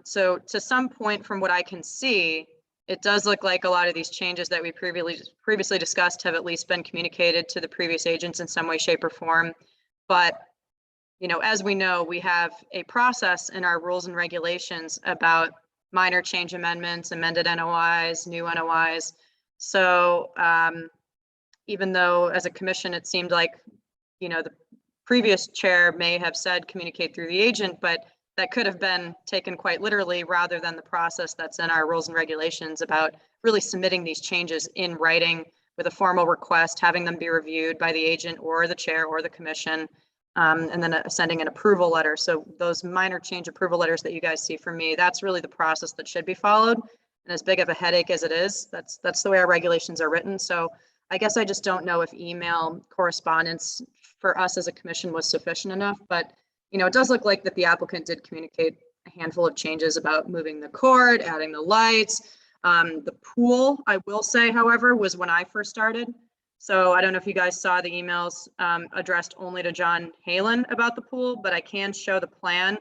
So to some point from what I can see, it does look like a lot of these changes that we previously discussed have at least been communicated to the previous agents in some way, shape, or form. But as we know, we have a process in our rules and regulations about minor change amendments, amended NOIs, new NOIs. So even though as a commission, it seemed like, the previous chair may have said communicate through the agent, but that could have been taken quite literally rather than the process that's in our rules and regulations about really submitting these changes in writing with a formal request, having them be reviewed by the agent or the chair or the commission. And then sending an approval letter. So those minor change approval letters that you guys see from me, that's really the process that should be followed. And as big of a headache as it is, that's the way our regulations are written. So I guess I just don't know if email correspondence for us as a commission was sufficient enough. But it does look like that the applicant did communicate a handful of changes about moving the cord, adding the lights. The pool, I will say, however, was when I first started. So I don't know if you guys saw the emails addressed only to John Halen about the pool, but I can show the plan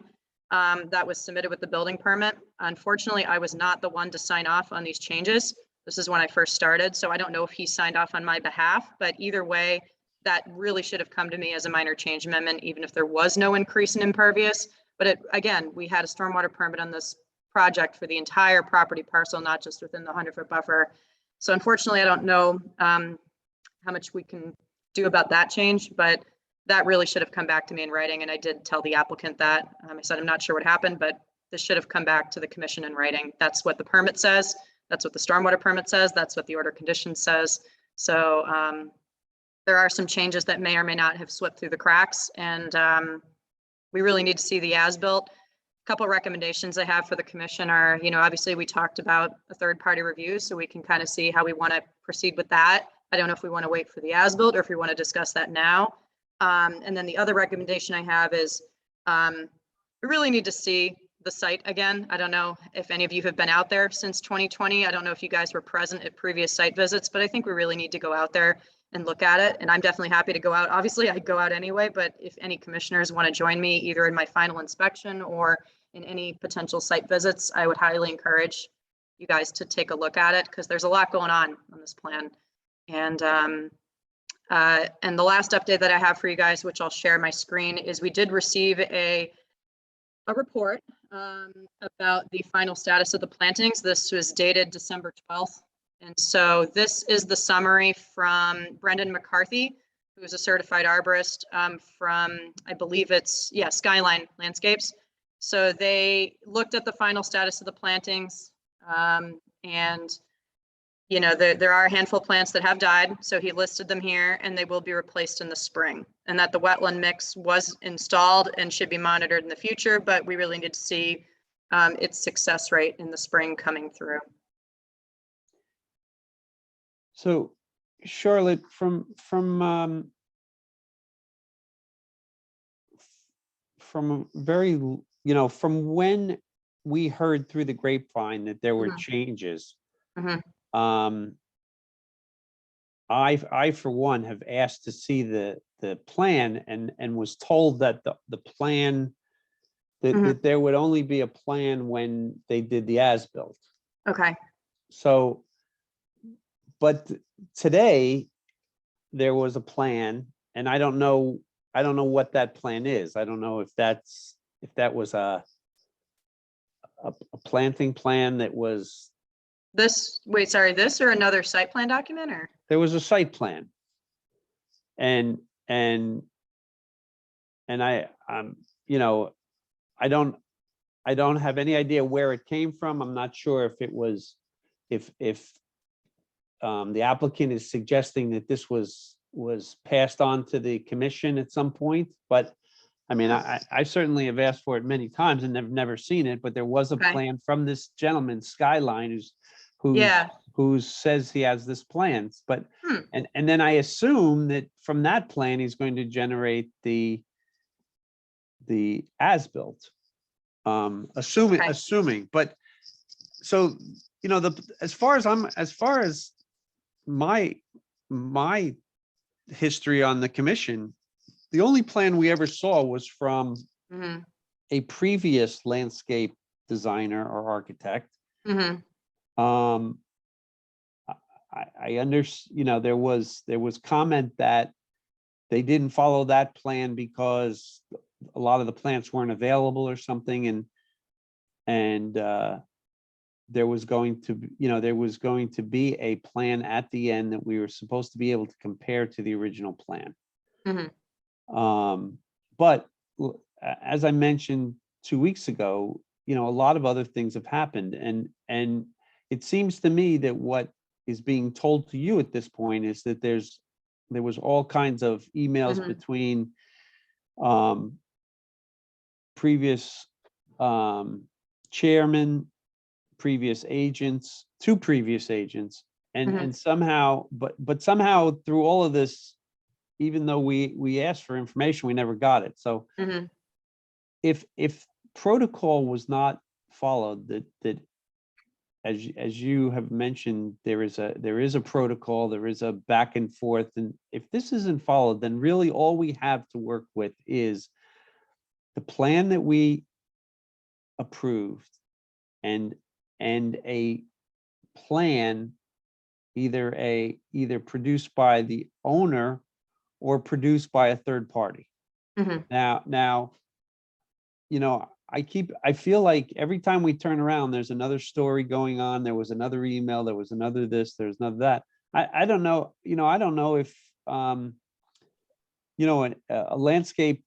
that was submitted with the building permit. Unfortunately, I was not the one to sign off on these changes. This is when I first started, so I don't know if he signed off on my behalf, but either way, that really should have come to me as a minor change amendment, even if there was no increase in impervious. But again, we had a stormwater permit on this project for the entire property parcel, not just within the 100-foot buffer. So unfortunately, I don't know how much we can do about that change, but that really should have come back to me in writing. And I did tell the applicant that. I said, I'm not sure what happened, but this should have come back to the commission in writing. That's what the permit says. That's what the stormwater permit says. That's what the order of conditions says. So there are some changes that may or may not have slipped through the cracks, and we really need to see the as-built. A couple of recommendations I have for the commission are, obviously we talked about a third-party review, so we can kind of see how we want to proceed with that. I don't know if we want to wait for the as-built or if we want to discuss that now. And then the other recommendation I have is we really need to see the site again. I don't know if any of you have been out there since 2020. I don't know if you guys were present at previous site visits, but I think we really need to go out there and look at it. And I'm definitely happy to go out. Obviously, I'd go out anyway, but if any commissioners want to join me either in my final inspection or in any potential site visits, I would highly encourage you guys to take a look at it, because there's a lot going on this plan. And the last update that I have for you guys, which I'll share my screen, is we did receive a report about the final status of the plantings. This was dated December 12th. And so this is the summary from Brendan McCarthy, who is a certified arborist from, I believe it's, Skyline Landscapes. So they looked at the final status of the plantings, and there are a handful of plants that have died. So he listed them here, and they will be replaced in the spring, and that the wetland mix was installed and should be monitored in the future, but we really need to see its success rate in the spring coming through. So Charlotte, from very, from when we heard through the grapevine that there were changes, I for one have asked to see the plan and was told that the plan that there would only be a plan when they did the as-built. Okay. So, but today there was a plan, and I don't know what that plan is. I don't know if that was a planting plan that was. This or another site plan document, or? There was a site plan. And I don't have any idea where it came from. I'm not sure if it was, if the applicant is suggesting that this was passed on to the commission at some point, but I mean, I certainly have asked for it many times and have never seen it, but there was a plan from this gentleman, Skyline, who says he has this plan, but and then I assume that from that plan he's going to generate the as-built, assuming, but so as far as my history on the commission, the only plan we ever saw was from a previous landscape designer or architect. I understand, there was comment that they didn't follow that plan because a lot of the plants weren't available or something, and there was going to be a plan at the end that we were supposed to be able to compare to the original plan. But as I mentioned 2 weeks ago, a lot of other things have happened, and it seems to me that what is being told to you at this point is that there was all kinds of emails between previous chairman, previous agents, two previous agents, and somehow, but somehow through all of this, even though we asked for information, we never got it. So if protocol was not followed, that as you have mentioned, there is a protocol, there is a back and forth, and if this isn't followed, then really all we have to work with is the plan that we approved and a plan, either produced by the owner or produced by a third party. Mhm. Now, I feel like every time we turn around, there's another story going on. There was another email, there was another this, there's another that. I don't know, I don't know if, a landscape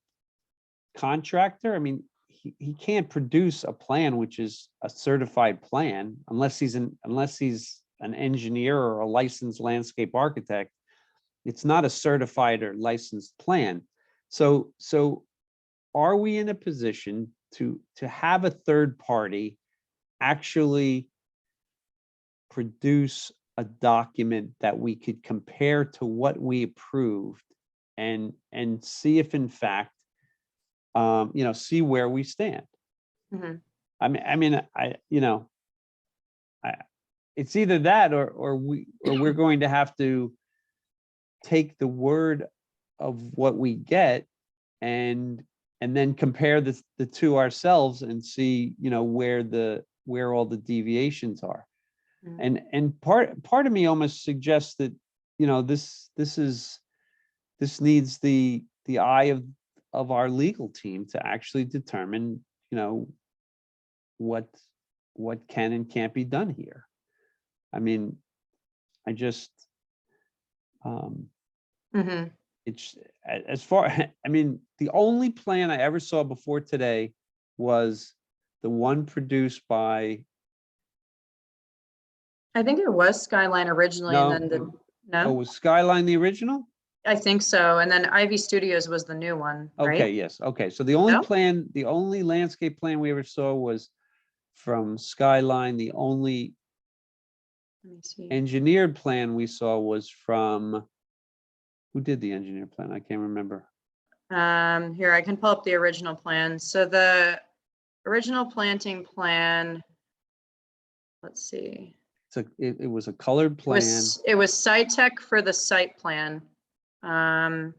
contractor, I mean, he can't produce a plan which is a certified plan unless he's an engineer or a licensed landscape architect. It's not a certified or licensed plan. So are we in a position to have a third party actually produce a document that we could compare to what we approved and see if in fact, see where we stand? Mhm. It's either that or we're going to have to take the word of what we get and then compare the two ourselves and see, where all the deviations are. Mm. And part of me almost suggests that, this needs the eye of our legal team to actually determine, what can and can't be done here. I mean, I just, Mhm. it's as far, I mean, the only plan I ever saw before today was the one produced by, I think it was Skyline originally and then no, no, was Skyline the original? I think so. And then Ivy Studios was the new one, Okay, right? yes, okay, so the only No? plan, the only landscape plan we ever saw was from Skyline. The only Let me see. engineered plan we saw was from, who did the engineered plan? I can't remember. Here, I can pull up the original plan. So the original planting plan, let's see. It was a colored plan. It was SciTech for the site plan. And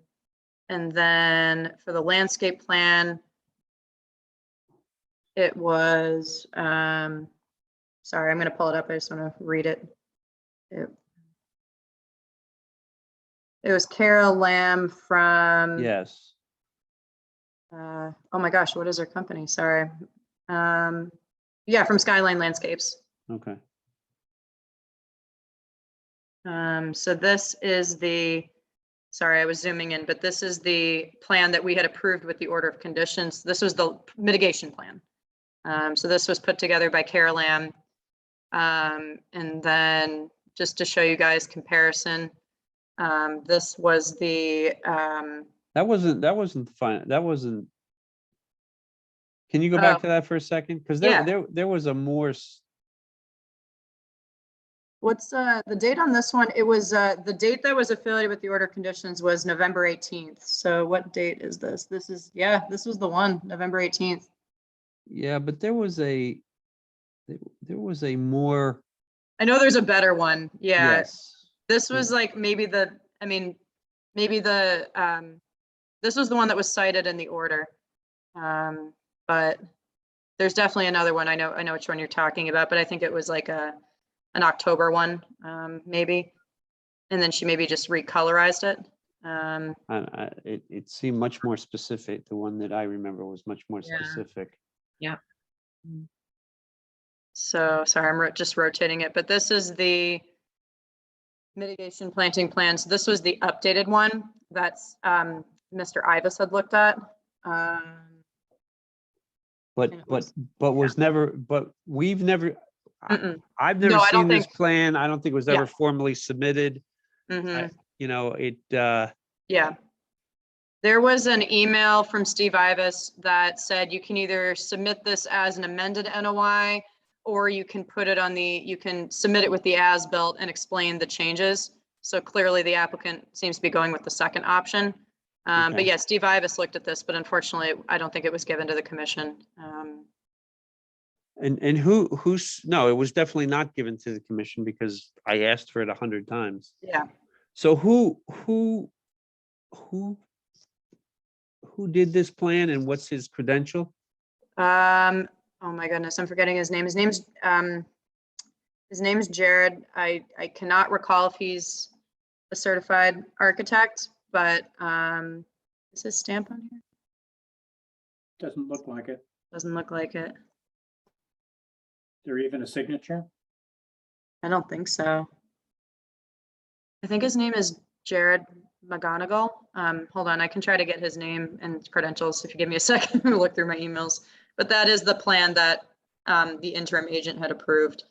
then for the landscape plan, it was, sorry, I'm gonna pull it up. I just want to read it. It was Carol Lamb from, Yes, oh my gosh, what is her company? Sorry. Yeah, from Skyline Landscapes. okay. So this is sorry, I was zooming in, but this is the plan that we had approved with the order of conditions. This was the mitigation plan. So this was put together by Carol Lamb. And then just to show you guys comparison, this was the, That wasn't fine. That wasn't. Can you go back to that for a second? Because Yeah. there was a more, what's the date on this one? It was the date that was affiliated with the order of conditions was November 18th. So what date is this? This is, yeah, this was the one, November 18th. yeah, but there was a more, I know there's a better one. Yeah. yes. This was like maybe this was the one that was cited in the order. But there's definitely another one. I know which one you're talking about, but I think it was like an October one, maybe. And then she maybe just recolorized it. It seemed much more specific. The one that I remember was much more Yeah. specific. So sorry, I'm just rotating it, but this is the mitigation planting plans. This was the updated one that's Mr. Ivas had looked at. But And it was- we've never, Mm-mm. I've No, never I don't seen this think- plan. I don't think it was Yeah. ever formally submitted. Mhm. Yeah, There was an email from Steve Ivas that said you can either submit this as an amended NOI or you can put it on you can submit it with the as-built and explain the changes. So clearly the applicant seems to be going with the second option. Okay. But yeah, Steve Ivas looked at this, but unfortunately, I don't think it was given to the commission. and no, it was definitely not given to the commission because I asked for it 100 times. Yeah. So who did this plan and what's his credential? I'll oh my goodness, I'm forgetting his name. His name's Jared. I cannot recall if he's a certified architect, but is his stamp on here? Doesn't look like it. Doesn't look like it. There even a signature? I don't think so. I think his name is Jared McGonigal. Hold on, I can try to get his name and credentials if you give me a second to look through my emails. But that is the plan that the interim agent had approved.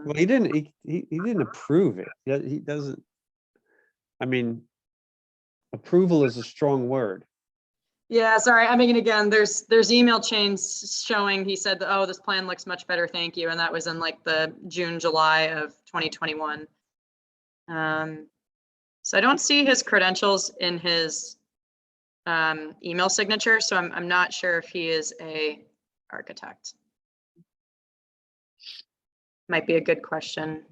Well, he didn't approve it. He doesn't, I mean, approval is a strong word. Yeah, sorry. I mean, again, there's email chains showing he said, oh, this plan looks much better, thank you. And that was in like the June, July of 2021. So I don't see his credentials in his email signature, so I'm not sure if he is a architect. Might be a good question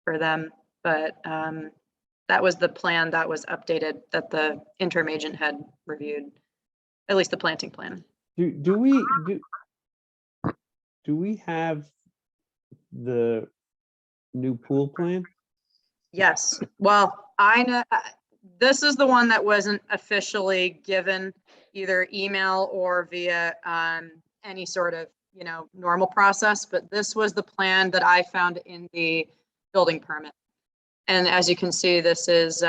for them, but that was the plan that was updated that the interim agent had reviewed, at least the planting plan. Do we have the new pool plan? Yes, well, I know, this is the one that wasn't officially given either email or via any sort of, normal process, but this was the plan that I found in the building permit. And as you can see, this is,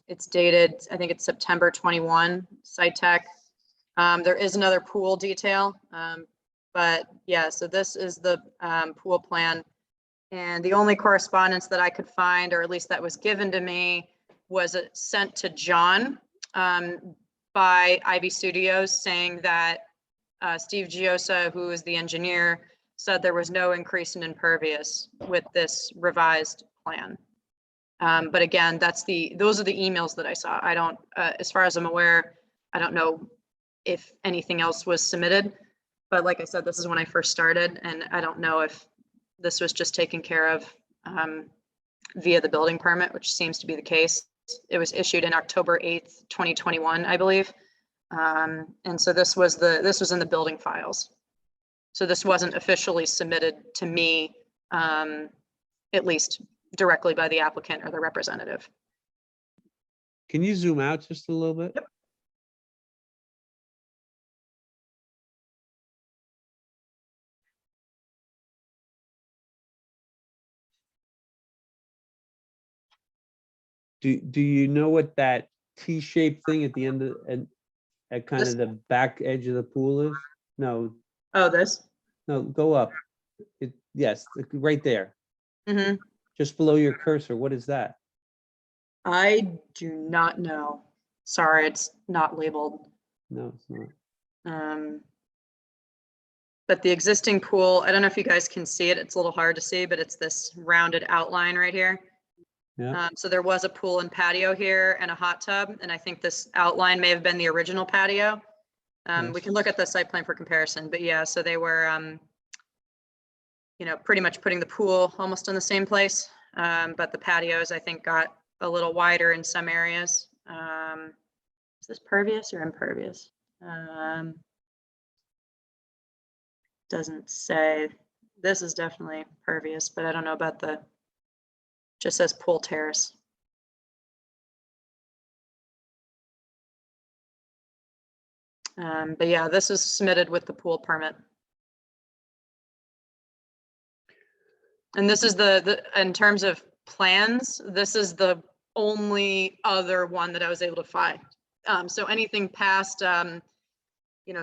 it's dated, I think it's September 21, Site Tech. There is another pool detail, but yeah, so this is the pool plan. And the only correspondence that I could find, or at least that was given to me, was sent to John by Ivy Studios saying that Steve Giosa, who is the engineer, said there was no increase in impervious with this revised plan. But again, those are the emails that I saw. I don't, as far as I'm aware, I don't know if anything else was submitted. But like I said, this is when I first started, and I don't know if this was just taken care of via the building permit, which seems to be the case. It was issued in October 8th, 2021, I believe. And so this was in the building files. So this wasn't officially submitted to me, at least directly by the applicant or the representative. Can you zoom out just a little bit? Yep. Do you know what that T-shaped thing at the end of, at kind This- of the back edge of the pool is? No, Oh, this? no, go up. Yes, right there, Mm-hmm. just below your cursor. What is that? I do not know. Sorry, it's not labeled. No, it's not. But the existing pool, I don't know if you guys can see it. It's a little hard to see, but it's this rounded outline right here. Yeah. So there was a pool and patio here and a hot tub, and I think this outline may have been the original patio. We Yes. can look at the site plan for comparison, but yeah, so they were, pretty much putting the pool almost in the same place. But the patios, I think, got a little wider in some areas. Is this pervious or impervious? Doesn't say. This is definitely pervious, but I don't know about just says pool terrace. But yeah, this is submitted with the pool permit. And this is in terms of plans, this is the only other one that I was able to find. So anything past,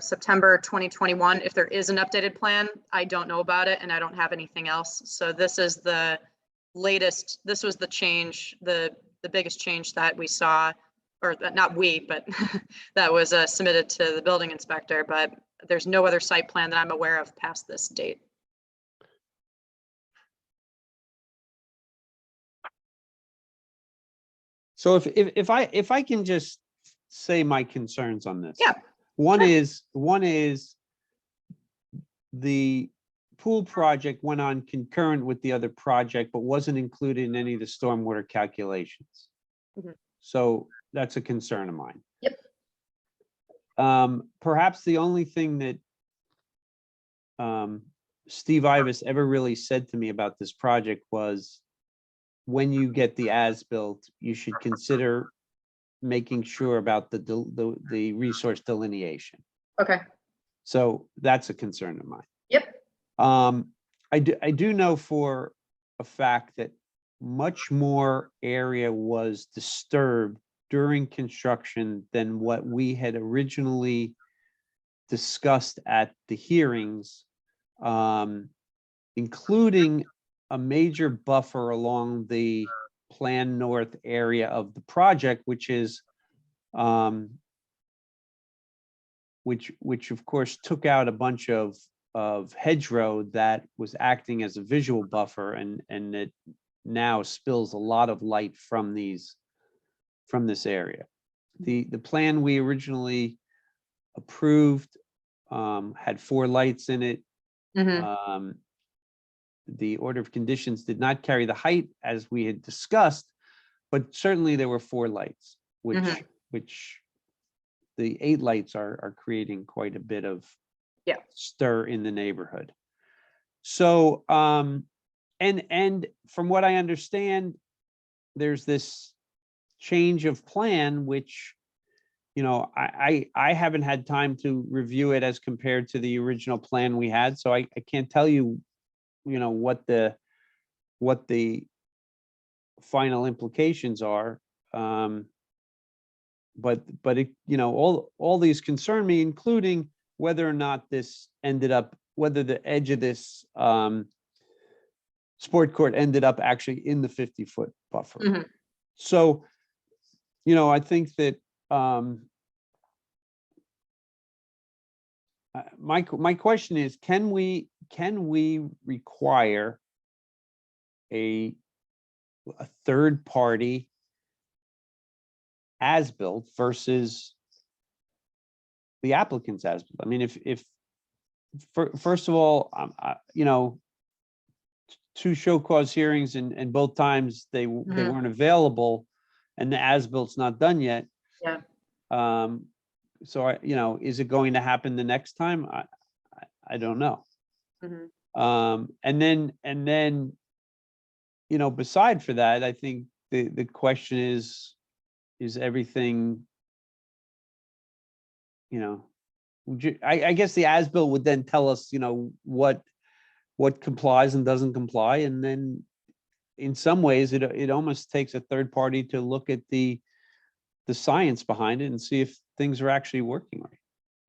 September 2021, if there is an updated plan, I don't know about it and I don't have anything else. So this is the latest, this was the change, the biggest change that we saw, or not we, but that was submitted to the building inspector, but there's no other site plan that I'm aware of past this date. So if I can just say my concerns on this. Yeah, One sure. is the pool project went on concurrent with the other project, but wasn't included in any of the stormwater calculations. Mhm. So that's a concern of mine. Yep. Perhaps the only thing that Steve Ivas ever really said to me about this project was, when you get the as-built, you should consider making sure about the resource delineation. Okay. So that's a concern of mine. Yep. I do know for a fact that much more area was disturbed during construction than what we had originally discussed at the hearings, including a major buffer along the Plan North area of the project, which is which of course took out a bunch of hedgerow that was acting as a visual buffer, and it now spills a lot of light from this area. The plan we originally approved had 4 lights in it. Mhm. The order of conditions did not carry the height as we had discussed, but certainly there were 4 lights, which the 8 lights are creating quite a bit of stir in the neighborhood. So, and from what I understand, there's this change of plan, which, you know, I haven't had time to review it as compared to the original plan we had, so I can't tell you, you know, what the final implications are. But it, you know, all these concern me, including whether or not this ended up, whether the edge of this sport court ended up actually in the 50-foot buffer. Mhm. So, you know, I think that my question is, can we require a third party as-built versus the applicant's as-built? I mean, if first of all, you know, 2 show cause hearings, and both times they weren't available, and the as-bilt's not done yet. Yeah. So you know, is it going to happen the next time? I don't know. Mhm. And then, you know, beside for that, I think the question is everything, you know, I guess the as-built would then tell us, you know, what complies and doesn't comply. And then in some ways, it almost takes a third party to look at the science behind it and see if things are actually working right.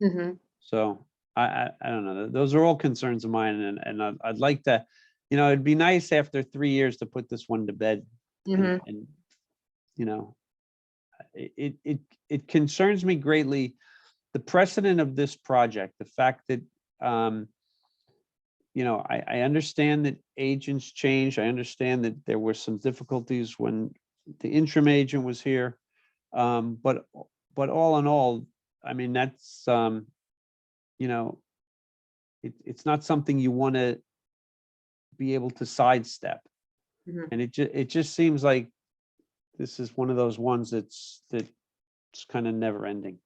Mhm. So I don't know. Those are all concerns of mine, and I'd like to, you know, it'd be nice after 3 years to put this one to bed. Mhm. And you know, it concerns me greatly, the precedent of this project, the fact that you know, I understand that agents change. I understand that there were some difficulties when the interim agent was here. But all in all, I mean, that's you know, it's not something you want to be able to sidestep. Mhm. And it just seems like this is one of those ones that's kind of never ending.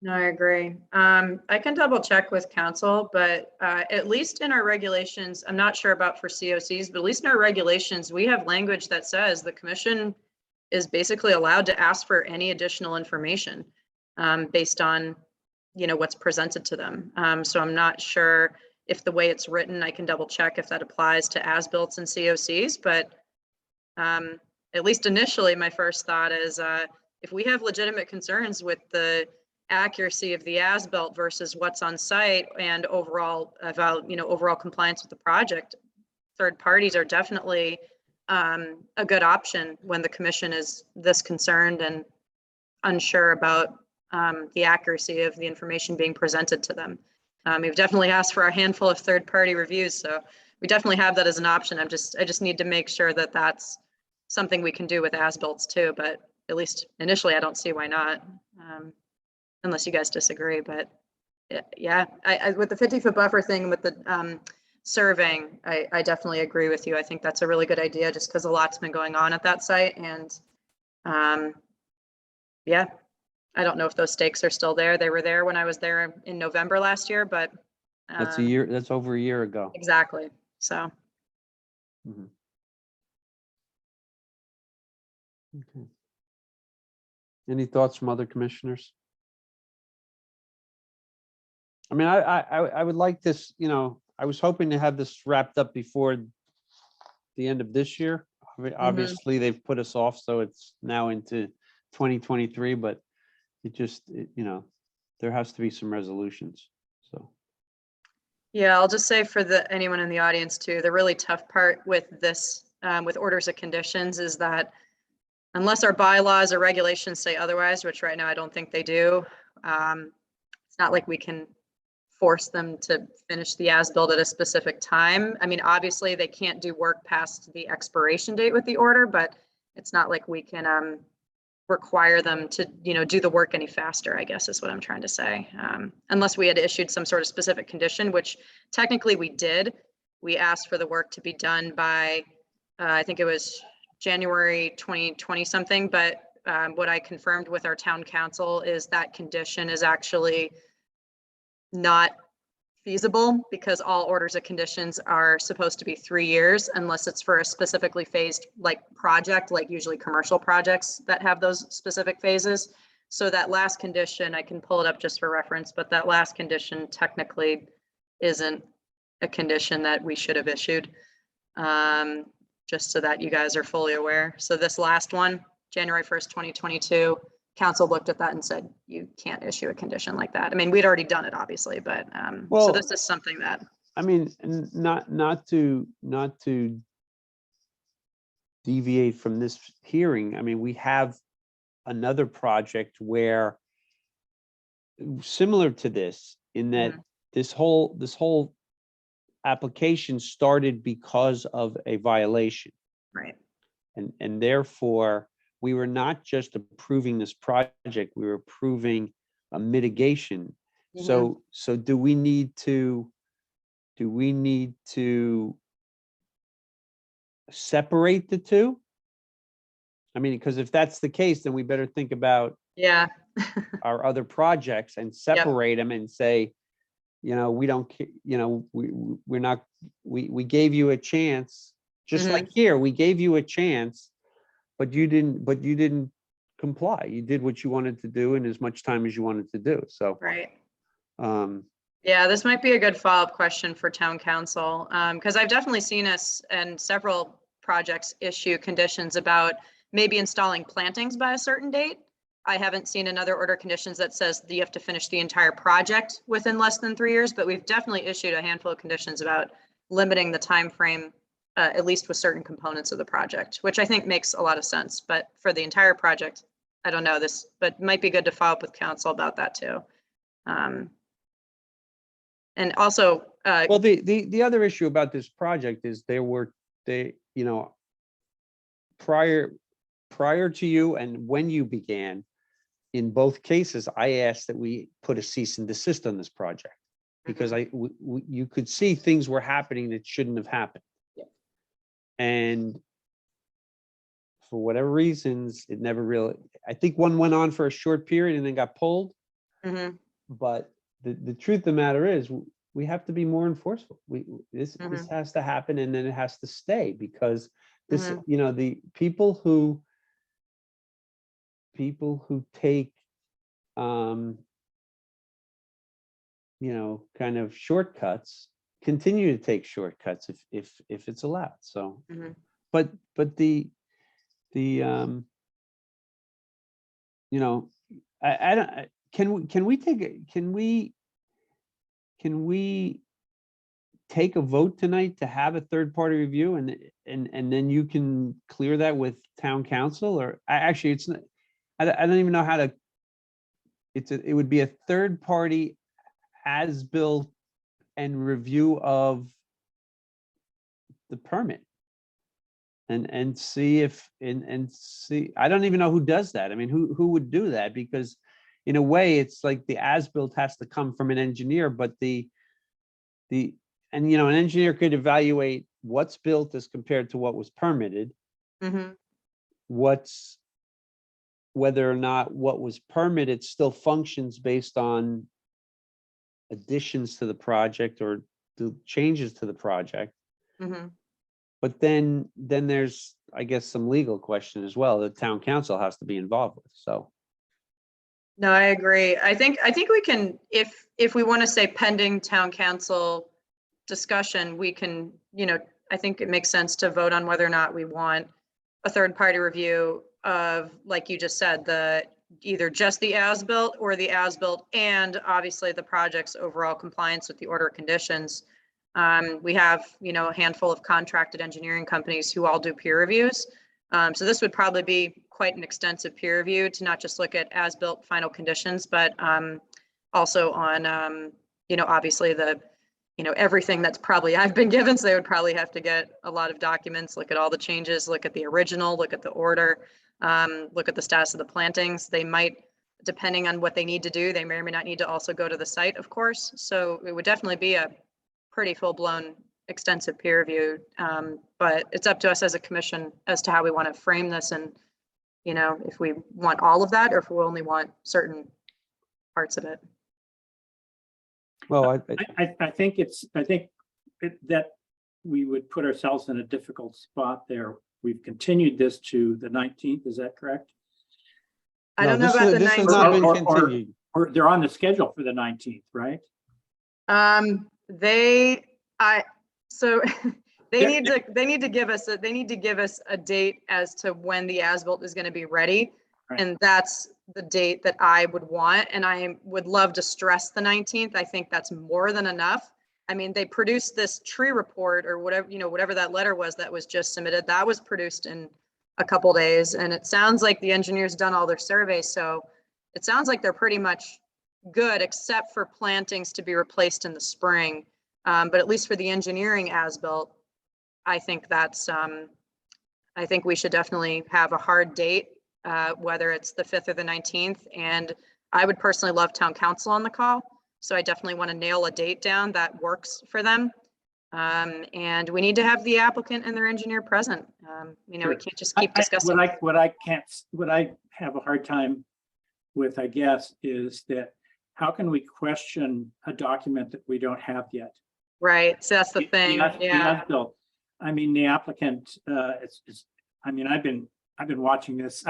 No, I agree. I can double check with council, but at least in our regulations, I'm not sure about for COCs, but at least in our regulations, we have language that says the commission is basically allowed to ask for any additional information based on, you know, what's presented to them. So I'm not sure if the way it's written, I can double check if that applies to as-built and COCs, but at least initially, my first thought is if we have legitimate concerns with the accuracy of the as-built versus what's on site and overall about, you know, overall compliance with the project, third parties are definitely a good option when the commission is this concerned and unsure about the accuracy of the information being presented to them. We've definitely asked for a handful of third-party reviews, so we definitely have that as an option. I just need to make sure that that's something we can do with as-bills too, but at least initially, I don't see why not, unless you guys disagree. But yeah, I with the 50-foot buffer thing, with the surveying, I definitely agree with you. I think that's a really good idea, just because a lot's been going on at that site, and yeah, I don't know if those stakes are still there. They were there when I was there in November last year, but That's a year, that's over a year ago. Exactly. So, Mhm. Okay. Any thoughts from other commissioners? I mean, I would like this, you know, I was hoping to have this wrapped up before the end of this year. Obviously, they've put us off, so it's now into 2023, but it just, you know, there has to be some resolutions, so. yeah, I'll just say for anyone in the audience too, the really tough part with this, with orders of conditions is that unless our bylaws or regulations say otherwise, which right now I don't think they do, it's not like we can force them to finish the as-built at a specific time. I mean, obviously they can't do work past the expiration date with the order, but it's not like we can require them to, you know, do the work any faster, I guess is what I'm trying to say. Unless we had issued some sort of specific condition, which technically we did. We asked for the work to be done by, I think it was January 2020 something, but what I confirmed with our town council is that condition is actually not feasible because all orders of conditions are supposed to be 3 years unless it's for a specifically phased like project, like usually commercial projects that have those specific phases. So that last condition, I can pull it up just for reference, but that last condition technically isn't a condition that we should have issued. Just so that you guys are fully aware. So this last one, January 1st, 2022, council looked at that and said, you can't issue a condition like that. I mean, we'd already done it, obviously, but so Well, this is something that, I mean, not to deviate from this hearing. I mean, we have another project where similar to this, in that this whole application started because of a violation. right. And therefore, we were not just approving this project, we were approving a mitigation. So do we need to separate the two? I mean, because if that's the case, then we better think about Yeah, our other projects and separate them and say, you know, we don't, you know, we're not, we gave you a chance, just like here, we gave you a chance, but you didn't comply. You did what you wanted to do in as much time as you wanted to do. So, right. um, Yeah, this might be a good follow-up question for town council, because I've definitely seen us and several projects issue conditions about maybe installing plantings by a certain date. I haven't seen another order conditions that says that you have to finish the entire project within less than 3 years, but we've definitely issued a handful of conditions about limiting the time frame, at least with certain components of the project, which I think makes a lot of sense. But for the entire project, I don't know this, but it might be good to follow up with council about that too. And also, well, the other issue about this project is you know, prior to you and when you began, in both cases, I asked that we put a cease and desist on this project because you could see things were happening that shouldn't have happened. Yeah. And for whatever reasons, it never really, I think one went on for a short period and then got pulled. But the truth of the matter is we have to be more enforcement. This has to happen and then it has to stay because this, you know, the people who take, you know, kind of shortcuts continue to take shortcuts if it's allowed. So, but the you know, I don't, can we take a vote tonight to have a third-party review and then you can clear that with town council? Or actually it's not, I don't even know how to, it would be a third-party as-built and review of the permit and see if and see, I don't even know who does that. I mean, who would do that? Because in a way it's like the as-built has to come from an engineer, but and you know, an engineer could evaluate what's built as compared to what was permitted, whether or not what was permitted still functions based on additions to the project or the changes to the project. Mhm. But then there's, I guess, some legal question as well, the town council has to be involved with, so. No, I agree. I think we can, if we want to say pending town council discussion, we can, I think it makes sense to vote on whether or not we want a third party review of, like you just said, either just the as-built or the as-built and obviously the project's overall compliance with the order of conditions. We have, a handful of contracted engineering companies who all do peer reviews. So this would probably be quite an extensive peer review to not just look at as-built final conditions, but also on, obviously everything that's probably I've been given. So they would probably have to get a lot of documents, look at all the changes, look at the original, look at the order, look at the status of the plantings. They might, depending on what they need to do, they may or may not need to also go to the site, of course. So it would definitely be a pretty full-blown extensive peer review. But it's up to us as a commission as to how we want to frame this and, if we want all of that or if we only want certain parts of it. Well, I think that we would put ourselves in a difficult spot there. We've continued this to the 19th, is that correct? I no, don't know this about the this has not been 19th. continued. Or they're on the schedule for the 19th, right? So they Yeah, need to give us a date as to when the as-built is going to be ready. Right. And that's the date that I would want. And I would love to stress the 19th. I think that's more than enough. I mean, they produced this tree report or whatever, whatever that letter was that was just submitted, that was produced in a couple days. And it sounds like the engineers done all their surveys. So it sounds like they're pretty much good, except for plantings to be replaced in the spring. But at least for the engineering as-built, I think I think we should definitely have a hard date, whether it's the 5th or the 19th. And I would personally love town council on the call. So I definitely want to nail a date down that works for them. And we need to have the applicant and their engineer present. We Sure. can't just keep discussing. What I have a hard time with, I guess, is that how can we question a document that we don't have yet? Right, so that's the thing, yeah. as-built. I mean, the applicant, I've been watching this,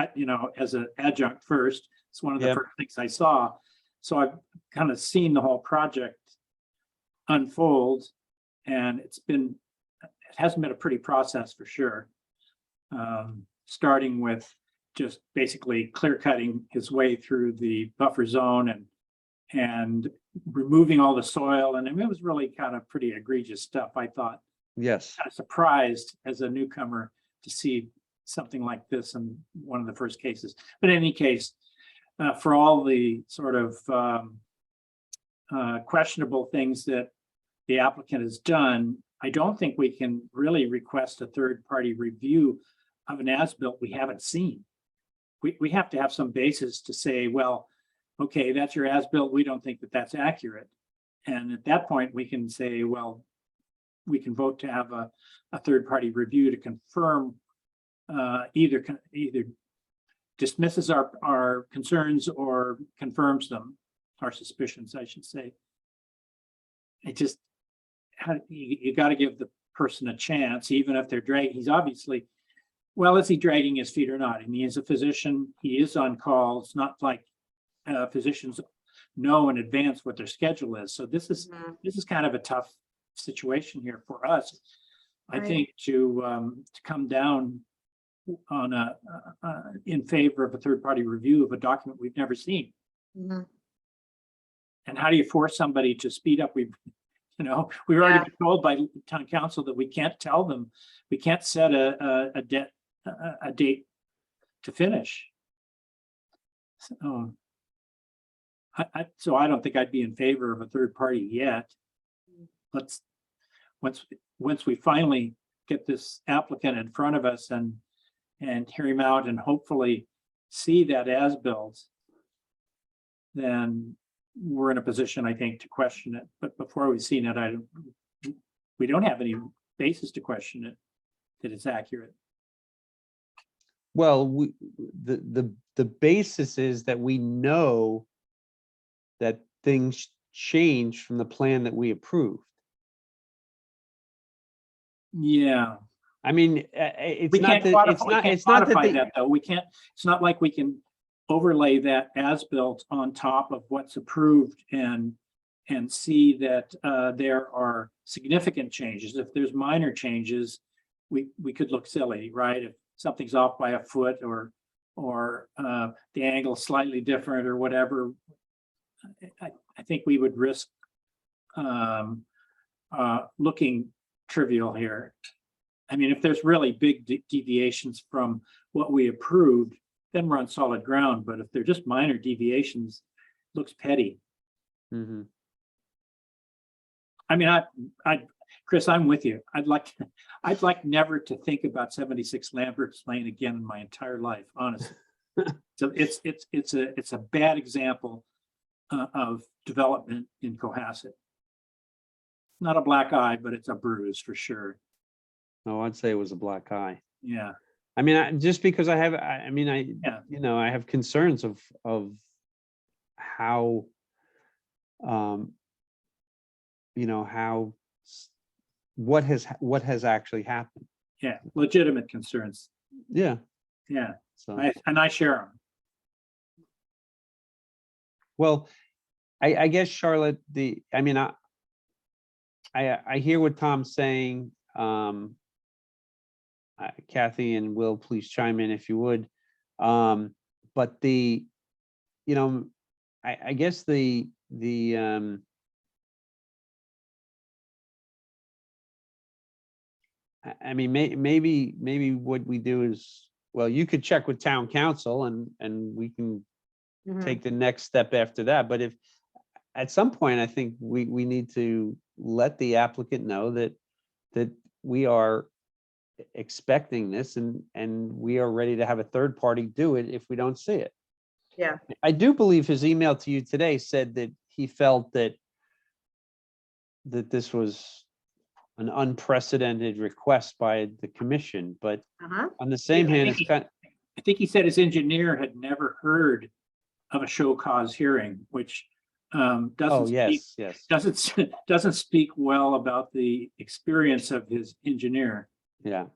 as an adjunct first. It's one of the Yep. first things I saw. So I've kind of seen the whole project unfold, and it hasn't been a pretty process for sure. Starting with just basically clear cutting his way through the buffer zone and removing all the soil. And it was really kind of pretty egregious stuff, I thought. Yes, Kind of surprised as a newcomer to see something like this in one of the first cases. But in any case, for all the sort of questionable things that the applicant has done, I don't think we can really request a third-party review of an as-built we haven't seen. We have to have some basis to say, well, okay, that's your as-built. We don't think that that's accurate. And at that point, we can say, well, we can vote to have a third-party review to confirm either dismisses our concerns or confirms them, our suspicions, I should say. It just, you got to give the person a chance, even if they're dragging. He's obviously, well, is he dragging his feet or not? I mean, he's a physician. He is on call. It's not like physicians know in advance what their schedule is. So this is kind of a tough situation here for us. I Right. think to come down on in favor of a third-party review of a document we've never seen. Mhm. And how do you force somebody to speed up? We've already been told by town council that we can't tell them, we can't set a date to finish. So I don't think I'd be in favor of a third party yet. Once we finally get this applicant in front of us and hear him out and hopefully see that as-built, then we're in a position, I think, to question it. But before we've seen it, we don't have any basis to question it, that it's accurate. well, the basis is that we know that things changed from the plan that we approved. Yeah. I mean, it's We not can't that, it's quantify, we not, can't it's not that quantify they, that though. We can't, it's not like we can overlay that as built on top of what's approved and see that there are significant changes. If there's minor changes, we could look silly, right? If something's off by a foot or the angle slightly different or whatever, I think we would risk looking trivial here. I mean, if there's really big deviations from what we approved, then we're on solid ground. But if they're just minor deviations, looks petty. Mhm. I mean, Chris, I'm with you. I'd like never to think about 76 Lambert's Lane again in my entire life, honestly. So it's a bad example of development in Cohasset. Not a black eye, but it's a bruise for sure. Oh, I'd say it was a black eye. Yeah. I mean, just because I have, Yeah. you know, I have concerns of how, you know, what has actually happened. Yeah. Legitimate concerns. Yeah. Yeah. So, I share them. well, I guess Charlotte, I hear what Tom's saying. Kathy and Will, please chime in if you would. But you know, I guess I mean, maybe what we do is, well, you could check with town council and we can take the next step after that. But if at some point, I think we need to let the applicant know that we are expecting this and we are ready to have a third party do it if we don't see it. Yeah. I do believe his email to you today said that he felt that this was an unprecedented request by the commission, but Uh-huh. on the same Yeah, I hand, think it's kind, I think he said his engineer had never heard of a show cause hearing, which oh, doesn't speak well about the experience of his engineer. yeah.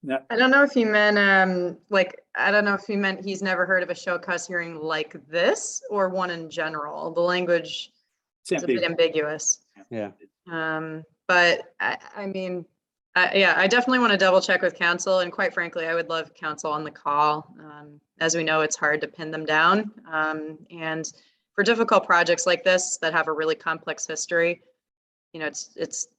That I don't know if he meant, I don't know if he meant he's never heard of a show cause hearing like this or one in general. The language is a bit ambiguous. Yeah. But I mean, yeah, I definitely want to double check with council, and quite frankly, I would love council on the call. As we know, it's hard to pin them down. And for difficult projects like this that have a really complex history, you know,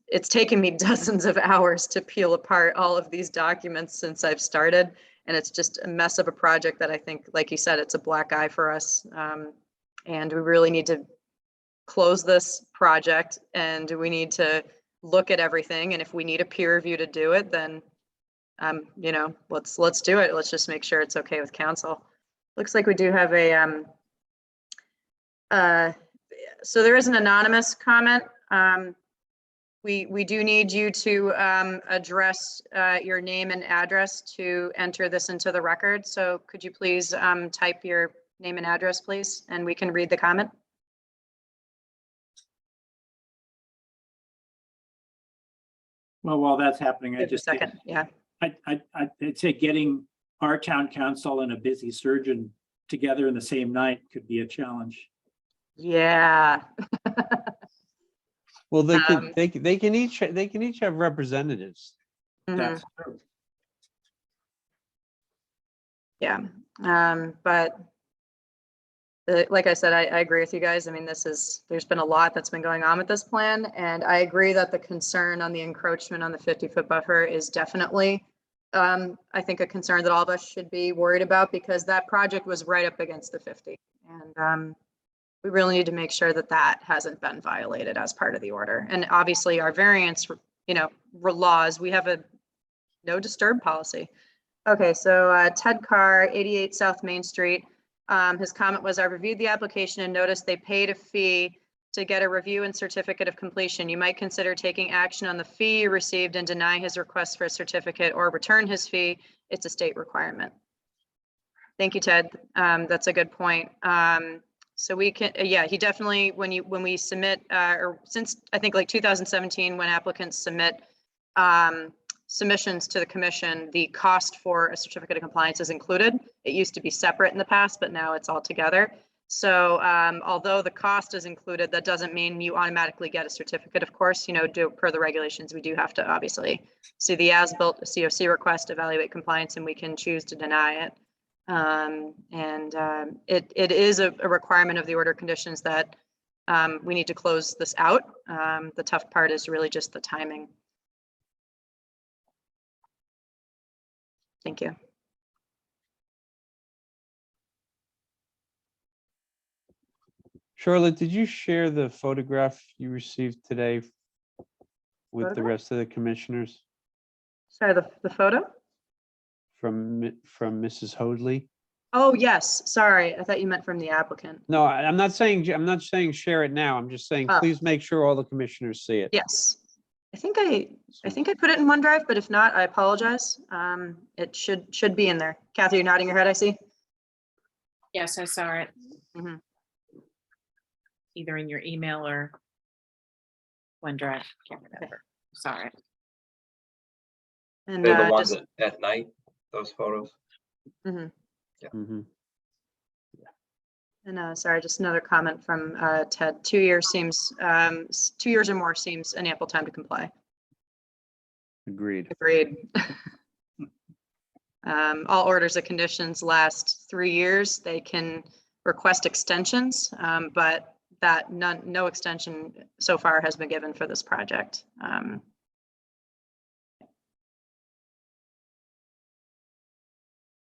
it's taken me dozens of hours to peel apart all of these documents since I've started. And it's just a mess of a project that I think, like you said, it's a black eye for us. And we really need to close this project and we need to look at everything. And if we need a peer review to do it, then, you know, let's do it. Let's just make sure it's okay with council. Looks like we do have a, so there is an anonymous comment. We do need you to address your name and address to enter this into the record. So could you please type your name and address, please, and we can read the comment. well, while that's happening, I Just a just second, yeah. I'd say getting our town council and a busy surgeon together in the same night could be a challenge. Yeah. Well, they can each have representatives. Mhm. That's true. Yeah, but like I said, I agree with you guys. I mean, there's been a lot that's been going on with this plan, and I agree that the concern on the encroachment on the 50-foot buffer is definitely, I think, a concern that all of us should be worried about, because that project was right up against the 50. And we really need to make sure that that hasn't been violated as part of the order. And obviously our variance, you know, laws, we have a no disturb policy. Okay, so Ted Carr, 88 South Main Street. His comment was, I reviewed the application and noticed they paid a fee to get a review and certificate of completion. You might consider taking action on the fee you received and deny his request for a certificate or return his fee. It's a state requirement. Thank you, Ted. That's a good point. So we can, yeah, he definitely, when we submit, or since, I think like 2017, when applicants submit submissions to the commission, the cost for a certificate of compliance is included. It used to be separate in the past, but now it's all together. So although the cost is included, that doesn't mean you automatically get a certificate, of course, per the regulations, we do have to obviously see the as-built COC request, evaluate compliance, and we can choose to deny it. It is a requirement of the order of conditions that we need to close this out. The tough part is really just the timing. Thank you. Charlotte, did you share the photograph you received today with the Photograph? rest of the commissioners Sorry, the photo? from Mrs. Hoadley? Oh, yes. Sorry. I thought you meant from the applicant. No, I'm not saying share it now. I'm just saying, Oh. please make sure all the commissioners see it. Yes. I think I put it in OneDrive, but if not, I apologize. It should be in there. Kathy, you're nodding your head, I see. Yes, I saw it. Mhm. Either in your email or OneDrive, can't remember. Sorry. And They're the ones just, at night, those photos. mhm. Mhm. And sorry, just another comment from Ted. 2 years seems, 2 years or more seems an ample time to comply. Agreed. Agreed. All orders of conditions last 3 years. They can request extensions, but no extension so far has been given for this project.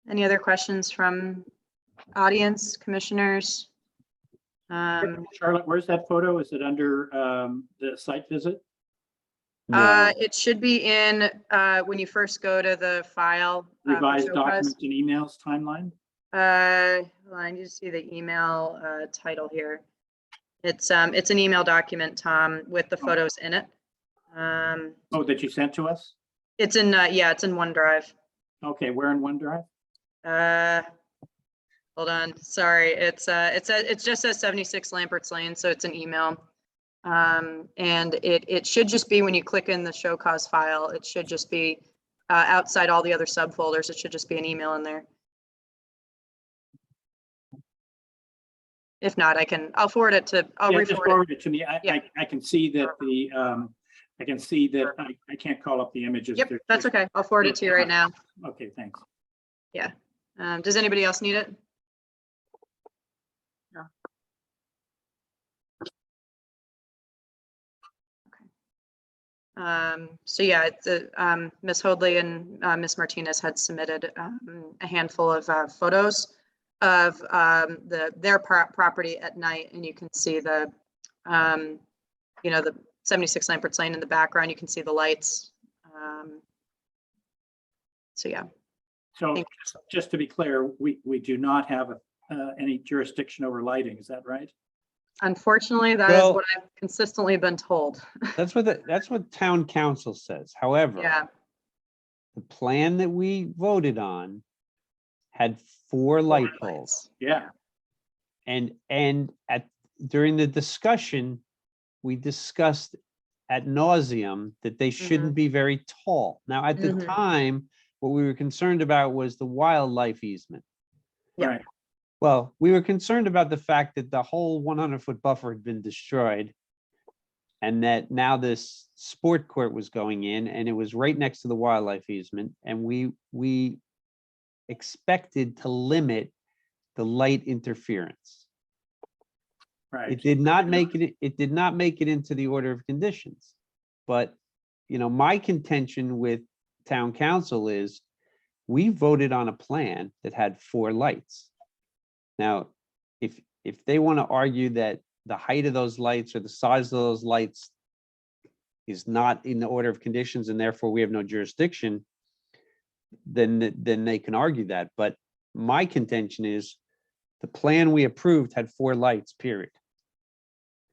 Any other questions from audience, commissioners? Charlotte, where's that photo? Is it under the site visit? No, It should be in, when you first go to the file. for Revised Showcase. documents and emails timeline? Hold on, I need to see the email title here. It's an email document, Tom, with the photos in it. Oh, that you sent to us? It's in, yeah, it's in OneDrive. Okay, where in OneDrive? Hold on, sorry, it just says 76 Lamberts Lane, so it's an email. And it should just be when you click in the show cause file, it should just be outside all the other subfolders, it should just be an email in there. If not, I'll forward it to, I'll Yeah, just re-forward it. forward it to me. Yeah. I can see that I can see that I can't call up the images. Yep, that's okay. I'll forward it to you right now. Okay, thanks. Does anybody else need it? No. Okay. So yeah, it's Ms. Hoadley and Ms. Martinez had submitted a handful of photos of their property at night, and you can see the the 76 Lamberts Lane in the background. You can see the lights. So yeah. So Thank just to be clear, we do not have any jurisdiction over lighting, is that right? Unfortunately, that is Well- what I've consistently been told. that's what town council says. However, Yeah. the plan that we voted on had 4 light poles. Yeah, And during the discussion, we discussed ad nauseum that they shouldn't be very tall. Now, at the Mhm. time, what we were concerned about was the wildlife easement. Yeah. right. Well, we were concerned about the fact that the whole 100-foot buffer had been destroyed. And that now this sport court was going in, and it was right next to the wildlife easement. And we expected to limit the light interference. Right. It did not make it into the order of conditions. But, my contention with town council is we voted on a plan that had 4 lights. Now, if they want to argue that the height of those lights or the size of those lights is not in the order of conditions and therefore we have no jurisdiction, then they can argue that. But my contention is the plan we approved had 4 lights, period.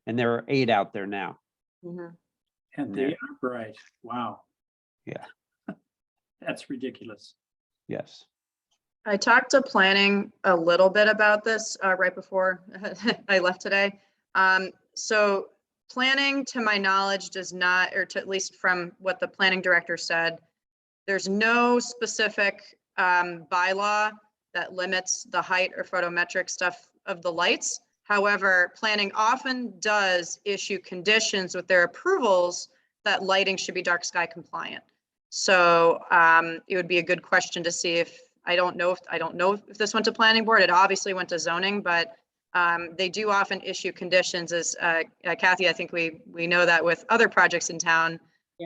And there are 8 out there now. Mhm. And there. they are bright. Wow. Yeah. That's ridiculous. Yes. I talked to planning a little bit about this right before I left today. So planning, to my knowledge, does not, or to at least from what the planning director said, there's no specific bylaw that limits the height or photometric stuff of the lights. However, planning often does issue conditions with their approvals that lighting should be dark sky compliant. So it would be a good question to see if, I don't know if this went to planning board. It obviously went to zoning, but they do often issue conditions as Kathy, I think we know that with other projects in town,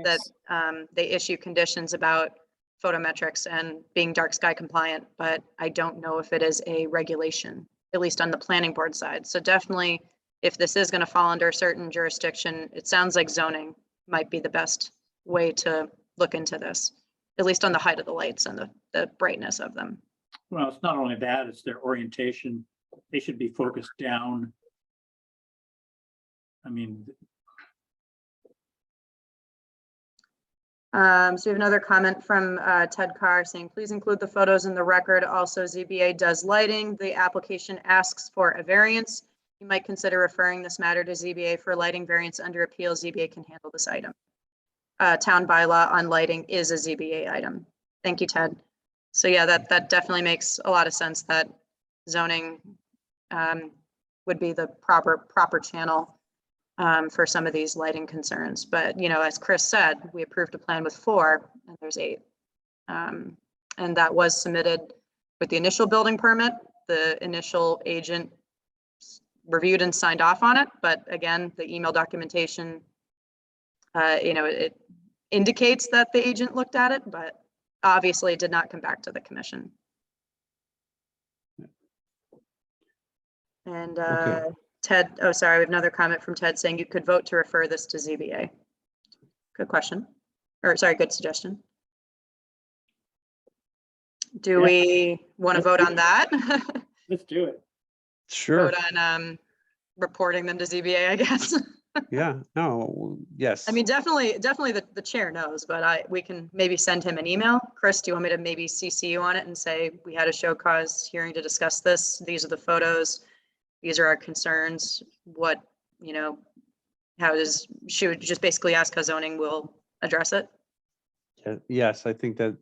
that Yes. they issue conditions about photometrics and being dark sky compliant, but I don't know if it is a regulation, at least on the planning board side. So definitely, if this is going to fall under a certain jurisdiction, it sounds like zoning might be the best way to look into this, at least on the height of the lights and the brightness of them. Well, it's not only that, it's their orientation. They should be focused down. I mean, So we have another comment from Ted Carr saying, please include the photos in the record. Also, ZBA does lighting. The application asks for a variance. You might consider referring this matter to ZBA for lighting variance under appeal. ZBA can handle this item. Town bylaw on lighting is a ZBA item. Thank you, Ted. So yeah, that definitely makes a lot of sense that zoning would be the proper channel for some of these lighting concerns. But, you know, as Chris said, we approved a plan with 4 and there's 8. And that was submitted with the initial building permit. The initial agent reviewed and signed off on it. But again, the email documentation, you know, it indicates that the agent looked at it, but obviously it did not come back to the commission. And Okay. Ted, oh, sorry, we have another comment from Ted saying you could vote to refer this to ZBA. Good question. Or sorry, good suggestion. Do Yeah. we want to vote on that? let's do it. Sure. Vote on reporting them to ZBA, I guess. Yeah, no, yes. I mean, definitely the chair knows, but we can maybe send him an email. Chris, do you want me to maybe CC you on it and say, we had a show cause hearing to discuss this. These are the photos. These are our concerns. What, you know, should just basically ask how zoning will address it? Yes, I think that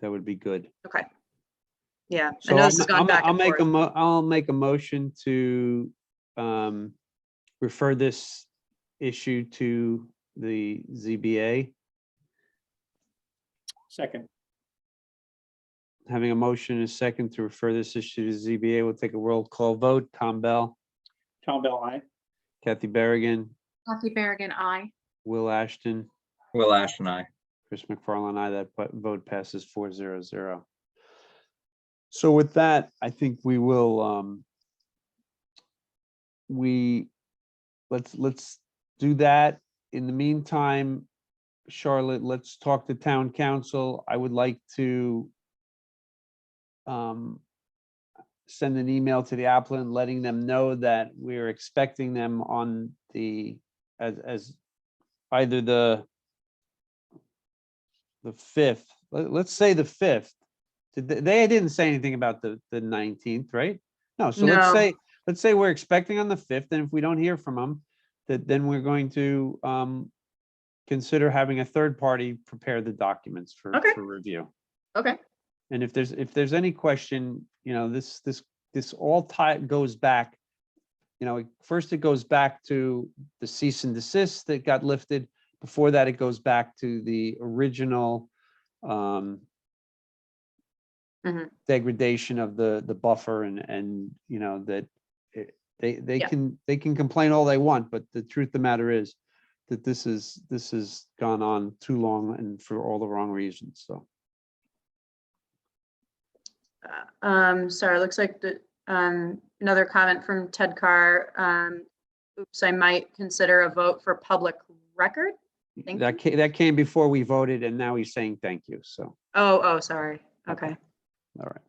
would be good. Okay. Yeah, I So know this has gone back I'll and make forth. I'll make a motion to refer this issue to the ZBA. Second, Having a motion and a second to refer this issue to ZBA, we'll take a roll call vote. Tom Bell, Tom Bell, aye. Kathy Berrigan, Kathy Berrigan, aye. Will Ashton, Will Ashton, aye. Chris McFarland, aye. That vote passes 4-0-0. So with that, I think we will let's do that. In the meantime, Charlotte, let's talk to town council. I would like to send an email to the applicant, letting them know that we're expecting them on the, as either the 5th, let's say the 5th. They didn't say anything about the 19th, right? No, so No. let's say we're expecting on the 5th, and if we don't hear from them, then we're going to consider having a third party prepare the documents for review. Okay. And if there's any question, you know, this all goes back, you know, first it goes back to the cease and desist that got lifted. Before that, it goes back to the original degradation of the buffer, and you know that they can complain all they want, but the truth of the matter is that this has gone on too long and for all the wrong reasons. So. Sorry, looks like another comment from Ted Carr. Oops, I might consider a vote for public record. Thank you. That came before we voted, and now he's saying thank you. So. Oh, sorry. Okay. All right.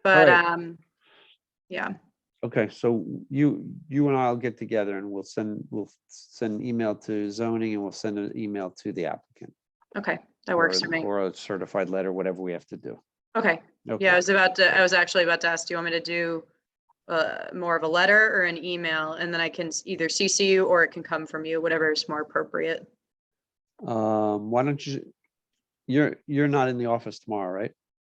But right. yeah. Okay, so you and I'll get together and we'll send an email to zoning, and we'll send an email to the applicant. Okay, that works for me. Or a certified letter, whatever we have to do. Okay, Okay. yeah, I was actually about to ask, do you want me to do more of a letter or an email? And then I can either CC you or it can come from you, whatever is more appropriate. Why don't you're not in the office tomorrow, right?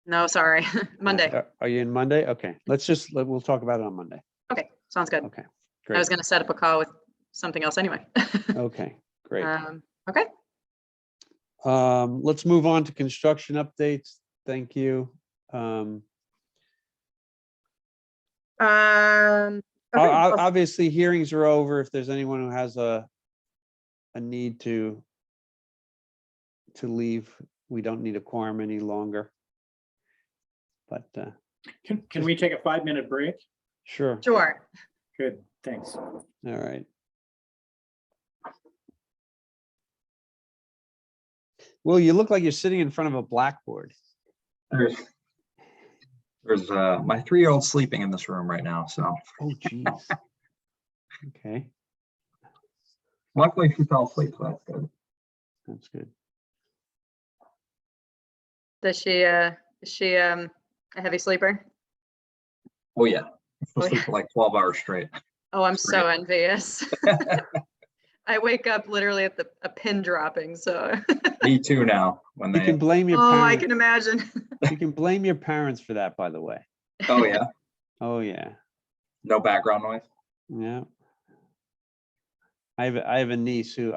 No, sorry, Monday. Are you in Monday? Okay, we'll talk about it on Monday. Okay, sounds good. Okay, I was great. gonna set up a call with something else anyway. Okay, great. Okay, Let's move on to construction updates. Thank you. okay, well, Obviously, hearings are over. If there's anyone who has a need to leave, we don't need a quorum any longer. But Can we take a 5-minute break? sure. sure. Good, thanks. All right. Well, you look like you're sitting in front of a blackboard. There's my 3-year-old sleeping in this room right now, so Oh, geez. Okay, luckily she fell asleep, so that's good. that's good. Is she a heavy sleeper? Oh yeah, she'll Oh, sleep yeah. for like 12 hours straight. Oh, I'm so envious. I wake up literally at a pin dropping, so. Me too now. When You can they, blame your Oh, I parents. can imagine. You can blame your parents for that, by the way. oh yeah, Oh, yeah, no background noise. yeah. I have a niece who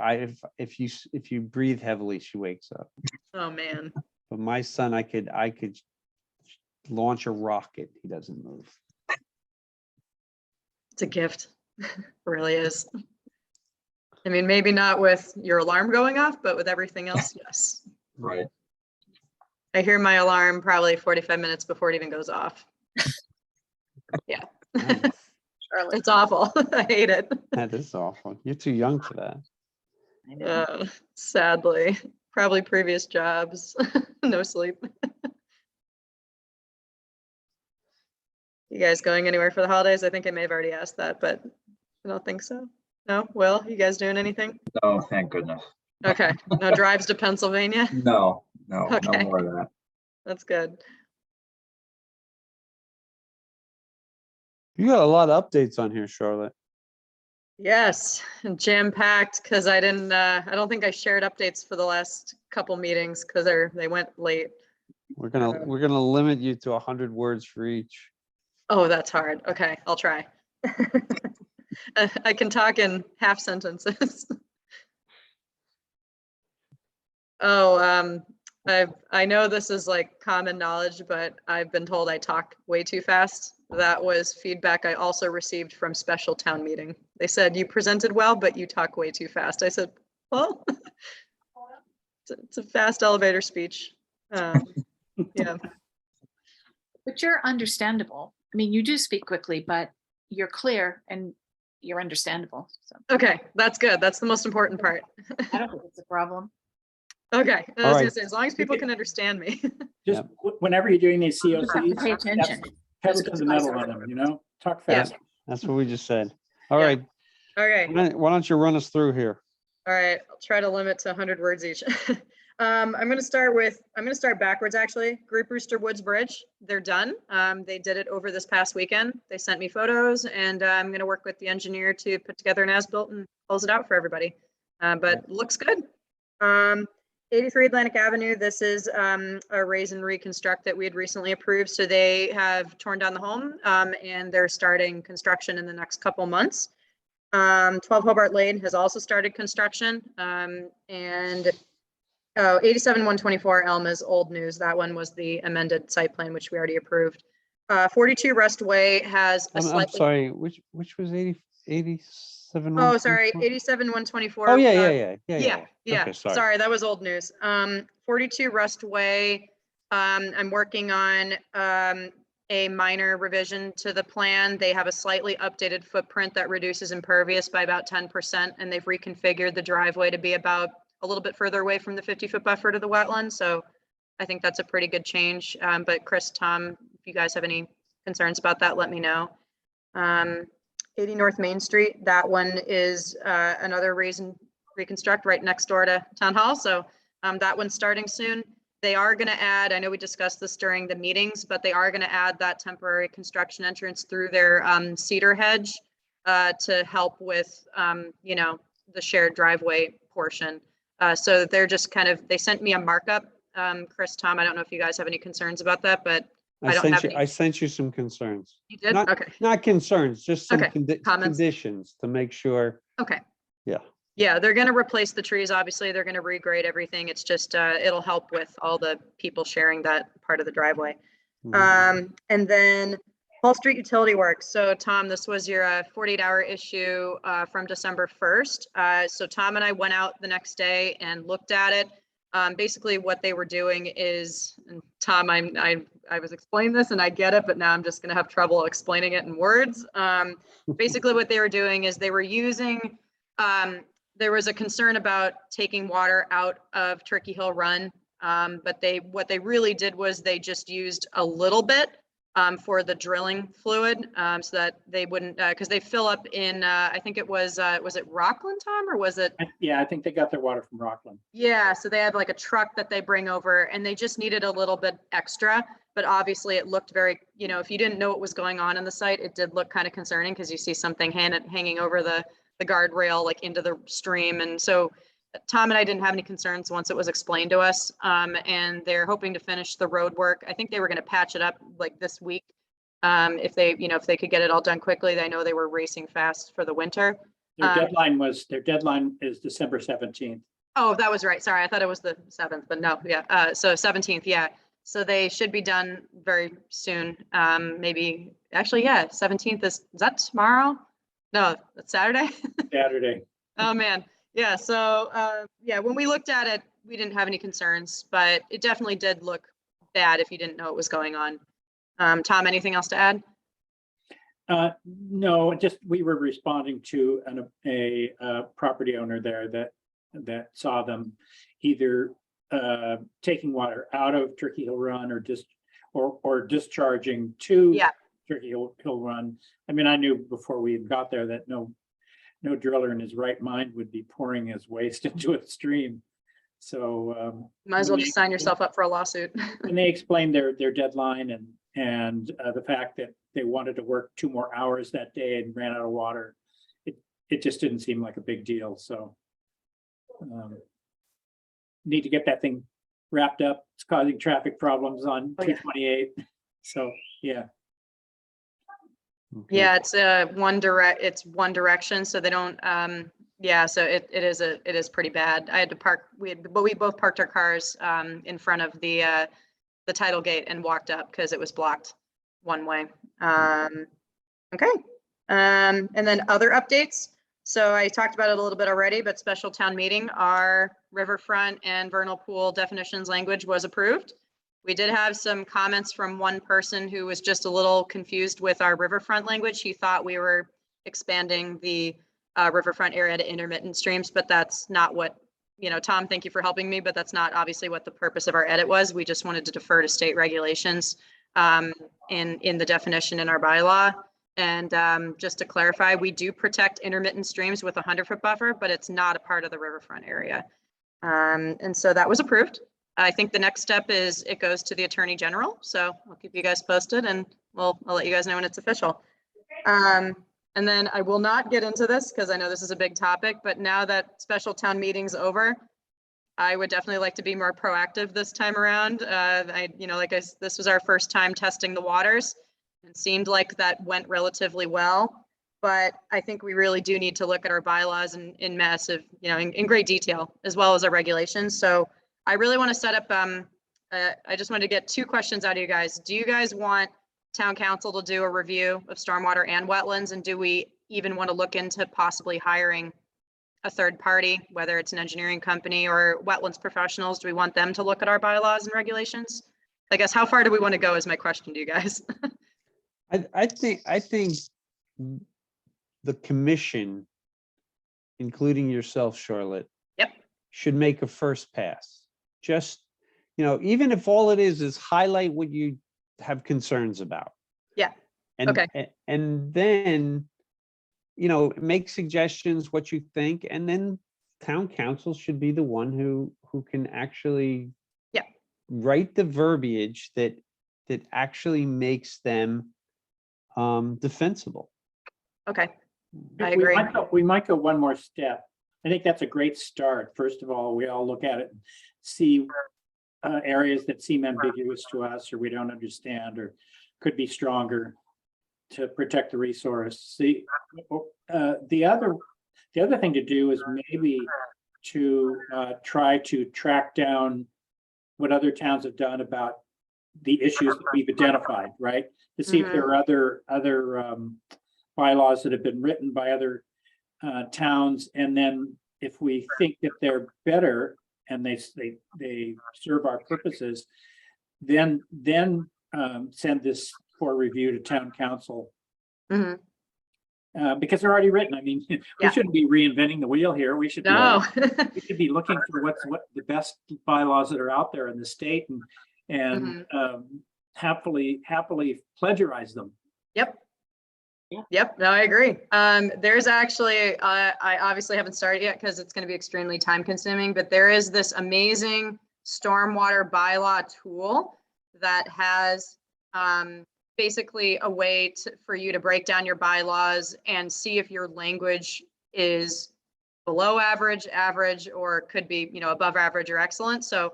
if you breathe heavily, she wakes up. Oh, man. But my son, I could launch a rocket. He doesn't move. It's a gift. It really is. I mean, maybe not with your alarm going off, but with everything else, yes. Right. I hear my alarm probably 45 minutes before it even goes off. Nice. It's awful. I hate it. That is awful. You're too young for that. Sadly, probably previous jobs, no sleep. You guys going anywhere for the holidays? I think I may have already asked that, but I don't think so. No, Will, you guys doing anything? No, thank goodness. Okay, no drives to Pennsylvania? No, no Okay. more of that. That's good. You got a lot of updates on here, Charlotte. Yes, jam-packed because I don't think I shared updates for the last couple meetings because they went late. We're gonna limit you to 100 words for each. Oh, that's hard. Okay, I'll try. I can talk in half sentences. Oh, I know this is like common knowledge, but I've been told I talk way too fast. That was feedback I also received from special town meeting. They said, you presented well, but you talk way too fast. I said, well, it's a fast elevator speech. Yeah. But you're understandable. I mean, you do speak quickly, but you're clear and you're understandable. So Okay, that's good. That's the most important part. I don't think it's a problem. Okay, I was All gonna right. say, as long as people can understand me. Just whenever you're doing these You just have to pay COCs, attention. pedal to the metal on them, you know, talk Yeah. fast. That's what we just said. All Yeah. right. Okay. Why don't you run us through here? All right, I'll try to limit to 100 words each. I'm going to start backwards actually. Group Rooster Woods Bridge, they're done. They did it over this past weekend. They sent me photos and I'm going to work with the engineer to put together an as-built and close it out for everybody. But looks good. 83 Atlantic Avenue, this is a raise and reconstruct that we had recently approved. So they have torn down the home and they're starting construction in the next couple months. 12 Hobart Lane has also started construction. And 87 124 Elm is old news. That one was the amended site plan, which we already approved. 42 Rest Way has a I'm slightly. sorry, which was 87? Oh, sorry, 87 124. Oh, yeah. Yeah, Okay, sorry. sorry, that was old news. 42 Rust Way, I'm working on a minor revision to the plan. They have a slightly updated footprint that reduces impervious by about 10%, and they've reconfigured the driveway to be about a little bit further away from the 50-foot buffer to the wetland. So I think that's a pretty good change. But Chris, Tom, if you guys have any concerns about that, let me know. 80 North Main Street, that one is another reconstruct right next door to Town Hall. So that one's starting soon. They are going to add, I know we discussed this during the meetings, but they are going to add that temporary construction entrance through their cedar hedge to help with, you know, the shared driveway portion. So they're just kind of, they sent me a markup. Chris, Tom, I don't know if you guys have any concerns about that, but I don't have any. I sent you some concerns. You did? Not- Okay, Not concerns, just some Okay, comments. conditions to make sure. okay. Yeah. Yeah, they're gonna replace the trees, obviously, they're gonna regrade everything, it's just, it'll help with all the people sharing that part of the driveway. And then Hall Street Utility Works, so Tom, this was your 48-hour issue from December 1st. So Tom and I went out the next day and looked at it. Basically what they were doing is, and Tom, I was explaining this and I get it, but now I'm just gonna have trouble explaining it in words. Basically what they were doing is they were using, there was a concern about taking water out of Turkey Hill Run. But what they really did was they just used a little bit for the drilling fluid so that they wouldn't, because they fill up in, I think it was it Rockland, Tom, or was it? Yeah, I think they got their water from Rockland. Yeah, so they had like a truck that they bring over and they just needed a little bit extra. But obviously it looked very, you know, if you didn't know what was going on in the site, it did look kind of concerning because you see something hanging over the guardrail, like into the stream. And so Tom and I didn't have any concerns once it was explained to us. And they're hoping to finish the road work. I think they were going to patch it up like this week. If they, you know, if they could get it all done quickly. I know they were racing fast for the winter. Their deadline is December 17th. Oh, that was right. Sorry, I thought it was the 7th, but no, yeah. So 17th, yeah. So they should be done very soon. Maybe, actually, yeah, 17th is that tomorrow? No, that's Saturday. Saturday. Oh, man. Yeah. So, yeah, when we looked at it, we didn't have any concerns, but it definitely did look bad if you didn't know what was going on. Tom, anything else to add? No, just we were responding to a property owner there that saw them either taking water out of Turkey Hill Run or discharging to Yeah. Turkey Hill Run. I mean, I knew before we got there that no driller in his right mind would be pouring his waste into a stream. So Might as well just sign yourself up for a lawsuit. and they explained their deadline and the fact that they wanted to work 2 more hours that day and ran out of water. It just didn't seem like a big deal. So need to get that thing wrapped up. It's causing traffic problems on Oh, yeah. 228. So yeah. Okay. Yeah, it's one direction, so they don't, yeah, so it is pretty bad. I had to park, we both parked our cars in front of the title gate and walked up because it was blocked one way. Okay. And then other updates. So I talked about it a little bit already, but special town meeting, our riverfront and vernal pool definitions language was approved. We did have some comments from one person who was just a little confused with our riverfront language. He thought we were expanding the riverfront area to intermittent streams, but that's not what, you know, Tom, thank you for helping me, but that's not obviously what the purpose of our edit was. We just wanted to defer to state regulations in the definition in our bylaw. And just to clarify, we do protect intermittent streams with a 100-foot buffer, but it's not a part of the riverfront area. And so that was approved. I think the next step is it goes to the Attorney General. So I'll keep you guys posted and I'll let you guys know when it's official. And then I will not get into this because I know this is a big topic, but now that special town meeting's over, I would definitely like to be more proactive this time around. This was our first time testing the waters and seemed like that went relatively well. But I think we really do need to look at our bylaws in massive, in great detail, as well as our regulations. So I really want to set up, I just wanted to get 2 questions out of you guys. Do you guys want town council to do a review of stormwater and wetlands? And do we even want to look into possibly hiring a third party, whether it's an engineering company or wetlands professionals? Do we want them to look at our bylaws and regulations? I guess, how far do we want to go is my question to you guys. I think the commission, including yourself, Charlotte. Yep. Should make a first pass. Just, even if all it is highlight what you have concerns about. Yeah. And, Okay. and then, make suggestions, what you think, and then town council should be the one who can actually Yeah. write the verbiage that actually makes them defensible. Okay, I We agree. we might go one more step. I think that's a great start. First of all, we all look at it and see areas that seem ambiguous to us or we don't understand or could be stronger to protect the resource. The other thing to do is maybe to try to track down what other towns have done about the issues that we've identified, right? To see if there are other bylaws that have been written by other towns, and then if we think that they're better and they serve our purposes, then send this for review to town council. Mhm. Because they're already written. I mean, we Yeah. shouldn't be reinventing the wheel here. We should be, No. we should be looking for what the best bylaws that are out there in the state and happily plagiarize them. Yep. Yeah. Yep, no, I agree. There's actually, I obviously haven't started yet because it's going to be extremely time consuming, but there is this amazing stormwater bylaw tool that has basically a way for you to break down your bylaws and see if your language is below average, average, or could be, above average or excellent. So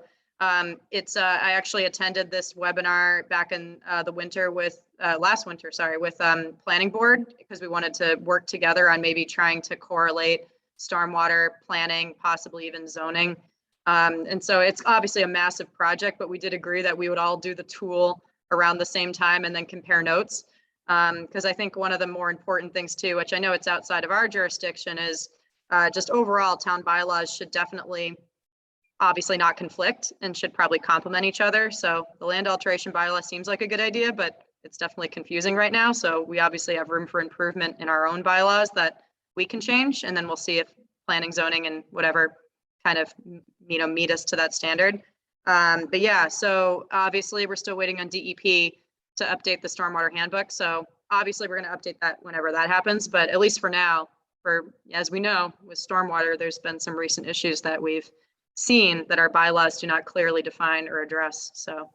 it's I actually attended this webinar back in the winter with last winter, sorry, with planning board, because we wanted to work together on maybe trying to correlate stormwater planning, possibly even zoning. And so it's obviously a massive project, but we did agree that we would all do the tool around the same time and then compare notes. Because I think one of the more important things too, which I know it's outside of our jurisdiction, is just overall town bylaws should definitely obviously not conflict and should probably complement each other. So the land alteration bylaw seems like a good idea, but it's definitely confusing right now. So we obviously have room for improvement in our own bylaws that we can change. And then we'll see if planning, zoning, and whatever kind of, meet us to that standard. But yeah, so obviously we're still waiting on DEP to update the stormwater handbook. So obviously we're going to update that whenever that happens. But at least for now, as we know, with stormwater, there's been some recent issues that we've seen that our bylaws do not clearly define or address. So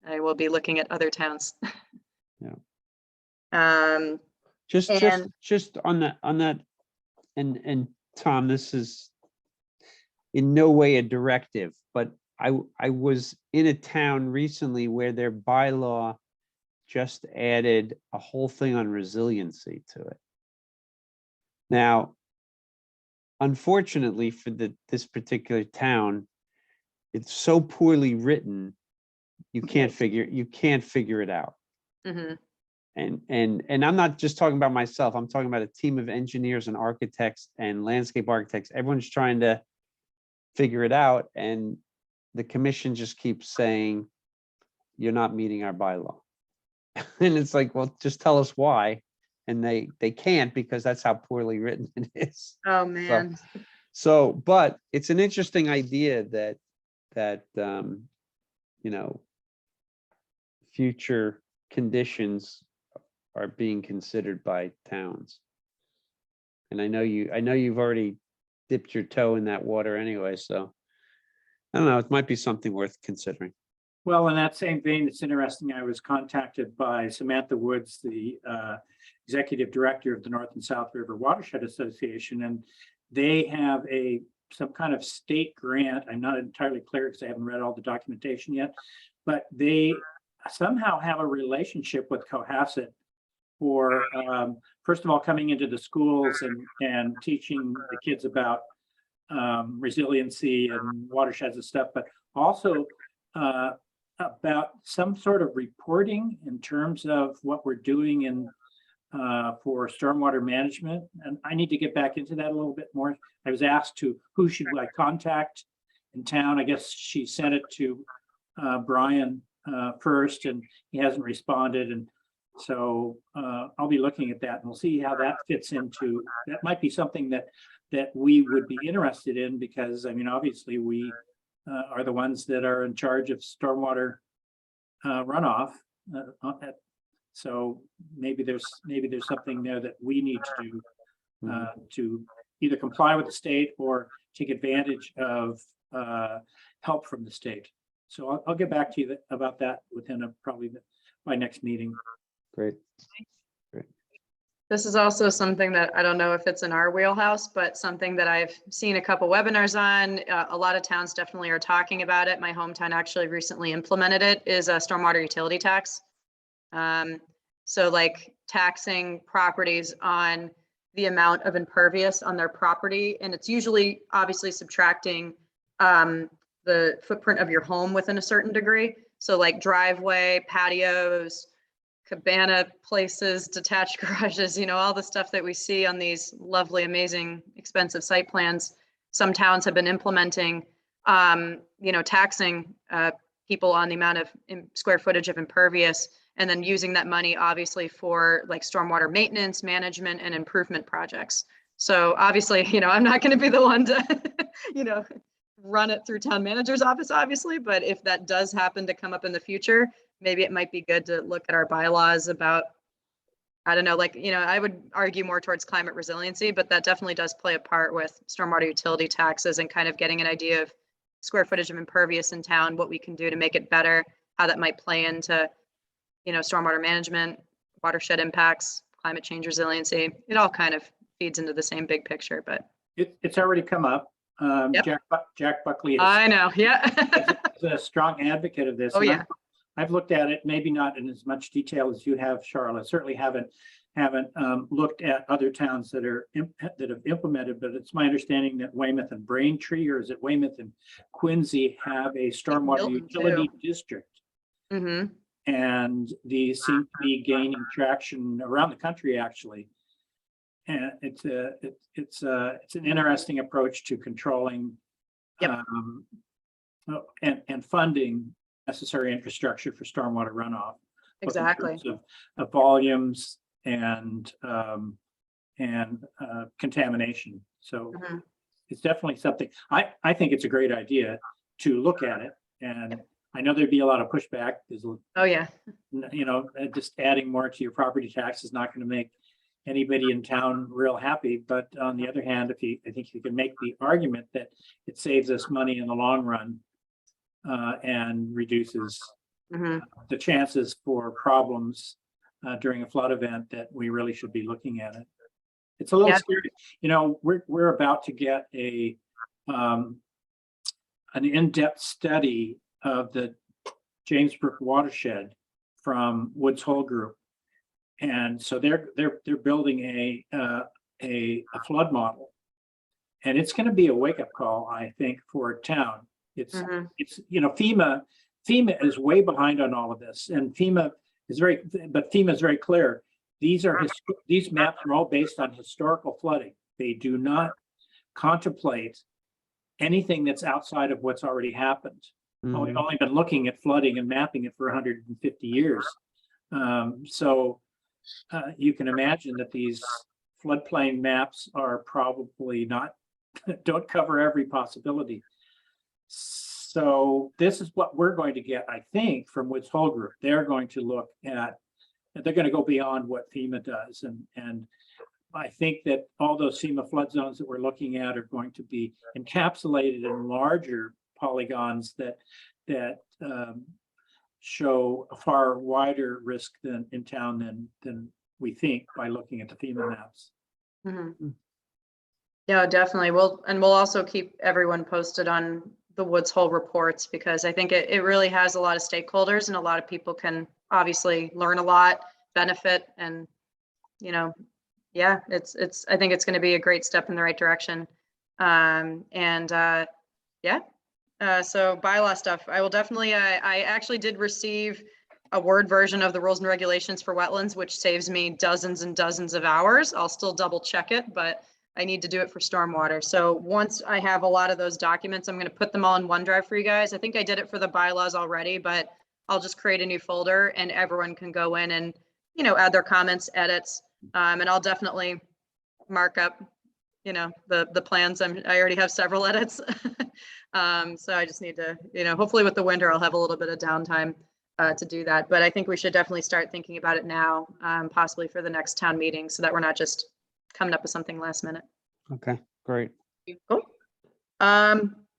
I will be looking at other towns. Yeah. Just on that, and Tom, this is in no way a directive, but I was in a town recently where their bylaw just added a whole thing on resiliency to it. Now, unfortunately for this particular town, it's so poorly written, you can't figure it out. Mm-hmm. And I'm not just talking about myself. I'm talking about a team of engineers and architects and landscape architects. Everyone's trying to figure it out, and the commission just keeps saying, "You're not meeting our bylaw," and it's like, well, just tell us why. And they can't, because that's how poorly written it is. Oh man. So, but it's an interesting idea that future conditions are being considered by towns. And I know you've already dipped your toe in that water anyway, so I don't know, it might be something worth considering. Well, in that same vein, it's interesting. I was contacted by Samantha Woods, the executive director of the North and South River Watershed Association, and they have some kind of state grant. I'm not entirely clear because I haven't read all the documentation yet, but they somehow have a relationship with Cohasset for, first of all, coming into the schools and teaching the kids about resiliency and watersheds and stuff, but also about some sort of reporting in terms of what we're doing for stormwater management. And I need to get back into that a little bit more. I was asked who should I contact in town. I guess she sent it to Brian first, and he hasn't responded. And so I'll be looking at that, and we'll see how that fits into. That might be something that we would be interested in, because I mean, obviously we are the ones that are in charge of stormwater runoff. So maybe there's something there that we need to do to either comply with the state or take advantage of help from the state. So I'll get back to you about that within probably my next meeting. Great. This is also something that I don't know if it's in our wheelhouse, but something that I've seen a couple webinars on. A lot of towns definitely are talking about it. My hometown actually recently implemented it, is a stormwater utility tax. So like taxing properties on the amount of impervious on their property. And it's usually obviously subtracting the footprint of your home within a certain degree. So like driveway, patios, cabana places, detached garages, you know, all the stuff that we see on these lovely, amazing, expensive site plans. Some towns have been implementing, you know, taxing people on the amount of square footage of impervious, and then using that money obviously for like stormwater maintenance, management, and improvement projects. So obviously, you know, I'm not going to be the one to, you know, run it through town manager's office, obviously, but if that does happen to come up in the future, maybe it might be good to look at our bylaws about, I don't know, like, you know, I would argue more towards climate resiliency, but that definitely does play a part with stormwater utility taxes and kind of getting an idea of square footage of impervious in town, what we can do to make it better, how that might play into, you know, stormwater management, watershed impacts, climate change resiliency. It all kind of feeds into the same big picture, but It's already come up. Yep. Jack Buckley is I know, yeah. a strong advocate of this. Oh, and yeah. I've looked at it, maybe not in as much detail as you have, Charlotte. Certainly haven't looked at other towns that have implemented, but it's my understanding that Weymouth and Braintree, or is it Weymouth and Quincy, have a stormwater Milton, utility district. Mm-hmm. And these seem to be gaining traction around the country, actually. And it's an interesting approach to controlling Yep. And funding necessary infrastructure for stormwater runoff. both in Exactly. terms of volumes and contamination. So Mhm. it's definitely something, I think it's a great idea to look at it. And I know there'd be a lot of pushback. There's, Oh, yeah. you know, just adding more to your property tax is not going to make anybody in town real happy. But on the other hand, I think you can make the argument that it saves us money in the long run and reduces Mm-hmm. the chances for problems during a flood event, that we really should be looking at it. It's a little Yeah. scary. You know, we're about to get an in-depth study of the James Brook watershed from Woods Hole Group. And so they're building a flood model. And it's going to be a wake-up call, I think, for a town. It's you know, FEMA is way behind on all of this, and FEMA is very clear. These maps are all based on historical flooding. They do not contemplate anything that's outside of what's already happened. Well, we've only been looking at flooding and mapping it for 150 years. So you can imagine that these floodplain maps are probably don't cover every possibility. So this is what we're going to get, I think, from Woods Hole Group. They're going to go beyond what FEMA does. And I think that all those FEMA flood zones that we're looking at are going to be encapsulated in larger polygons that show a far wider risk in town than we think by looking at the FEMA maps. Mm-hmm. Yeah, definitely. We'll also keep everyone posted on the Woods Hole reports, because I think it really has a lot of stakeholders, and a lot of people can obviously learn a lot, benefit, and, you know, yeah, I think it's going to be a great step in the right direction. So bylaw stuff, I will definitely, I actually did receive a Word version of the rules and regulations for wetlands, which saves me dozens and dozens of hours. I'll still double check it, but I need to do it for stormwater. So once I have a lot of those documents, I'm going to put them all in OneDrive for you guys. I think I did it for the bylaws already, but I'll just create a new folder and everyone can go in and, you know, add their comments, edits, and I'll definitely mark up, you know, the plans. I already have several edits. So I just need to, you know, hopefully with the winter, I'll have a little bit of downtime to do that. But I think we should definitely start thinking about it now, possibly for the next town meeting, so that we're not just coming up with something last minute. Okay, great. Cool.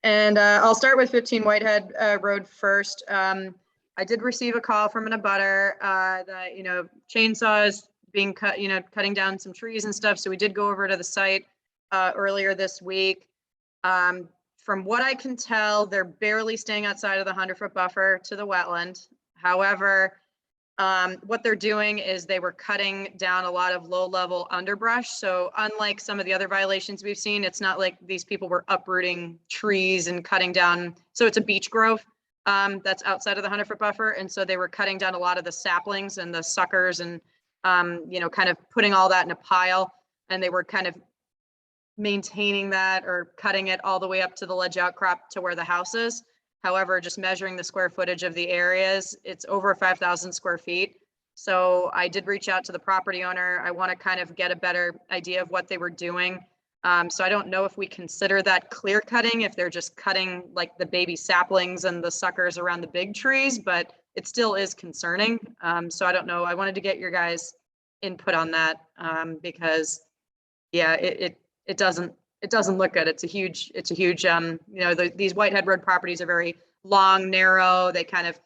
And I'll start with 15 Whitehead Road first. I did receive a call from an abutter that, chainsaws being cut, cutting down some trees and stuff. So we did go over to the site earlier this week. From what I can tell, they're barely staying outside of the 100-foot buffer to the wetland. However, what they're doing is they were cutting down a lot of low-level underbrush. So unlike some of the other violations we've seen, it's not like these people were uprooting trees and cutting down. So it's a beech grove that's outside of the 100-foot buffer. And so they were cutting down a lot of the saplings and the suckers and, kind of putting all that in a pile. And they were kind of maintaining that or cutting it all the way up to the ledge outcrop to where the house is. However, just measuring the square footage of the areas, it's over 5,000 square feet. So I did reach out to the property owner. I want to kind of get a better idea of what they were doing. So I don't know if we consider that clear cutting, if they're just cutting like the baby saplings and the suckers around the big trees, but it still is concerning. So I don't know. I wanted to get your guys' input on that because yeah, it doesn't look good. It's a huge, these Whitehead Road properties are very long, narrow. They kind of,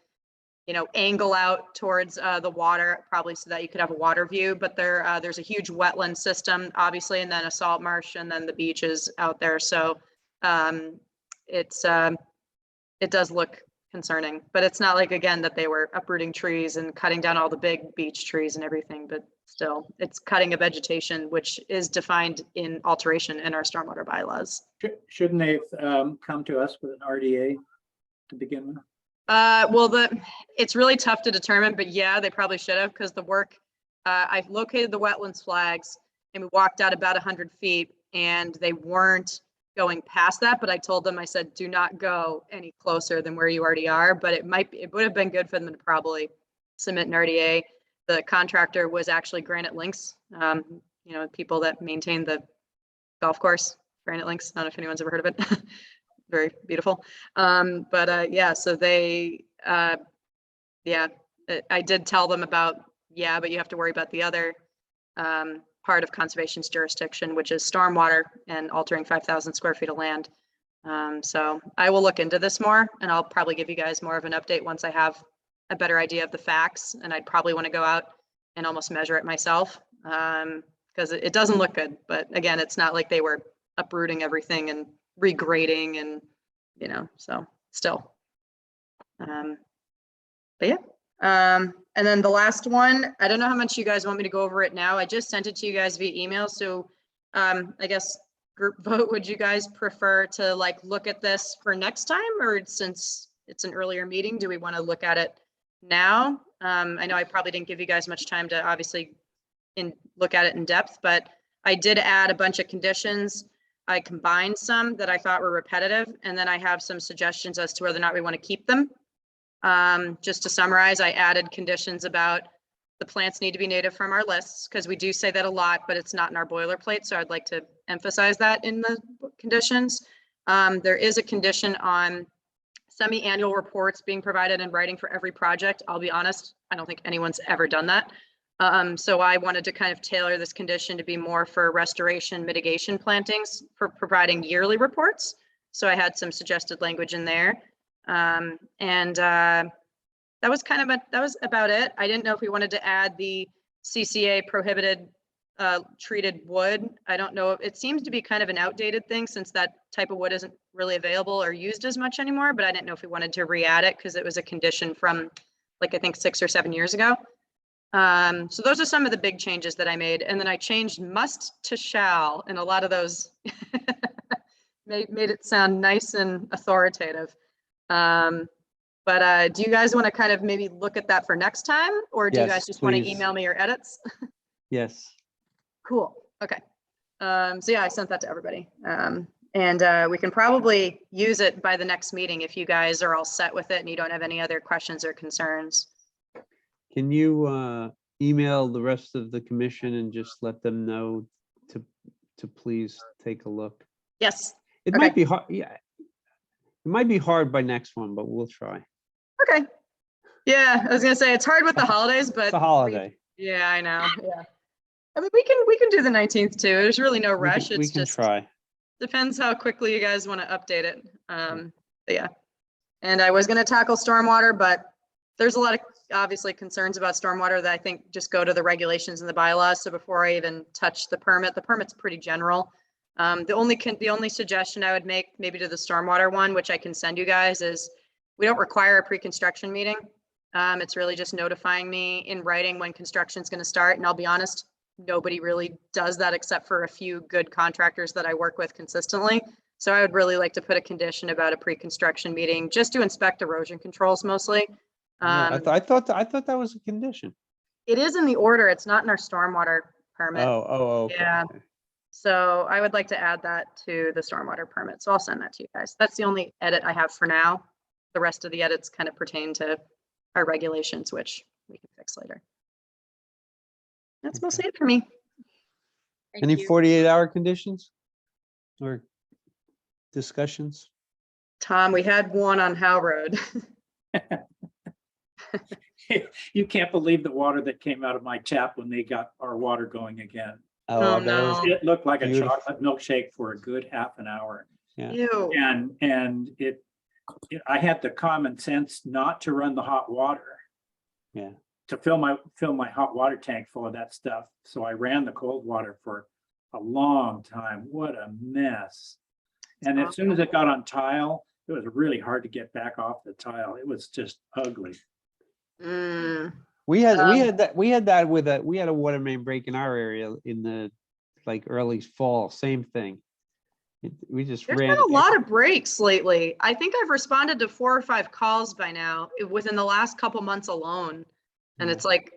angle out towards the water, probably so that you could have a water view, but there's a huge wetland system, obviously, and then a salt marsh, and then the beaches out there. So it does look concerning, but it's not like, again, that they were uprooting trees and cutting down all the big beech trees and everything, but still it's cutting a vegetation, which is defined in alteration in our stormwater bylaws. Shouldn't they have come to us with an RDA to begin with? Well, it's really tough to determine, but yeah, they probably should have, because the work, I've located the wetlands flags and we walked out about 100 feet and they weren't going past that, but I told them, I said, do not go any closer than where you already are, but it would have been good for them to probably submit an RDA. The contractor was actually Granite Links, people that maintain the golf course, Granite Links. I don't know if anyone's ever heard of it. Very beautiful. Yeah, so they, I did tell them about, but you have to worry about the other part of conservation's jurisdiction, which is stormwater and altering 5,000 square feet of land. So I will look into this more, and I'll probably give you guys more of an update once I have a better idea of the facts. And I'd probably want to go out and almost measure it myself, because it doesn't look good. But again, it's not like they were uprooting everything and regrading and, so still. But yeah. And then the last one, I don't know how much you guys want me to go over it now. I just sent it to you guys via email. So I guess group vote, would you guys prefer to like look at this for next time, or since it's an earlier meeting, do we want to look at it now? I know I probably didn't give you guys much time to obviously look at it in depth, but I did add a bunch of conditions. I combined some that I thought were repetitive, and then I have some suggestions as to whether or not we want to keep them. Just to summarize, I added conditions about the plants need to be native from our lists, because we do say that a lot, but it's not in our boilerplate. So I'd like to emphasize that in the conditions. There is a condition on semi-annual reports being provided in writing for every project. I'll be honest, I don't think anyone's ever done that. So I wanted to kind of tailor this condition to be more for restoration mitigation plantings for providing yearly reports. So I had some suggested language in there. That was about it. I didn't know if we wanted to add the CCA prohibited treated wood. I don't know. It seems to be kind of an outdated thing since that type of wood isn't really available or used as much anymore, but I didn't know if we wanted to re-add it because it was a condition from like, I think 6 or 7 years ago. So those are some of the big changes that I made. And then I changed must to shall, and a lot of those made it sound nice and authoritative. But do you guys want to kind of maybe look at that for next time, or do you Yes, guys just want to please. email me your edits? Yes. Cool. Okay. So yeah, I sent that to everybody. And we can probably use it by the next meeting if you guys are all set with it and you don't have any other questions or concerns. Can you email the rest of the commission and just let them know to please take a look? Yes. It Okay. might be hard. Yeah. It might be hard by next one, but we'll try. Okay. Yeah, I was gonna say it's hard with the holidays, but It's a holiday. yeah, I know. Yeah. I mean, we can do the 19th too. There's really no rush. We It's can just try. depends how quickly you guys want to update it. But yeah. And I was gonna tackle stormwater, but there's a lot of obviously concerns about stormwater that I think just go to the regulations and the bylaws. So before I even touch the permit's pretty general. The only suggestion I would make maybe to the stormwater one, which I can send you guys, is we don't require a pre-construction meeting. It's really just notifying me in writing when construction's gonna start. And I'll be honest, nobody really does that except for a few good contractors that I work with consistently. So I would really like to put a condition about a pre-construction meeting just to inspect erosion controls mostly. Yeah, I thought that was a condition. It is in the order. It's not in our stormwater permit. Oh, okay. Yeah. So I would like to add that to the stormwater permit. So I'll send that to you guys. That's the only edit I have for now. The rest of the edits kind of pertain to our regulations, which we can fix later. That's Okay. mostly it for me. Any 48-hour conditions or discussions? Tom, we had one on Howe Road. You can't believe the water that came out of my tap when they got our water going again. Oh, I bet it was- no. It looked like a Beautiful. chocolate milkshake for a good half an hour. Yeah. Ew. And I had the common sense not to run the hot water. Yeah. To fill my hot water tank full of that stuff. So I ran the cold water for a long time. What a mess. And as soon as it got on tile, it was really hard to get back off the tile. It was just ugly. Mm. We had Um, we had a water main break in our area in the like early fall, same thing. We just There's ran. been a lot of breaks lately. I think I've responded to 4 or 5 calls by now within the last couple months alone. And Yeah. it's like,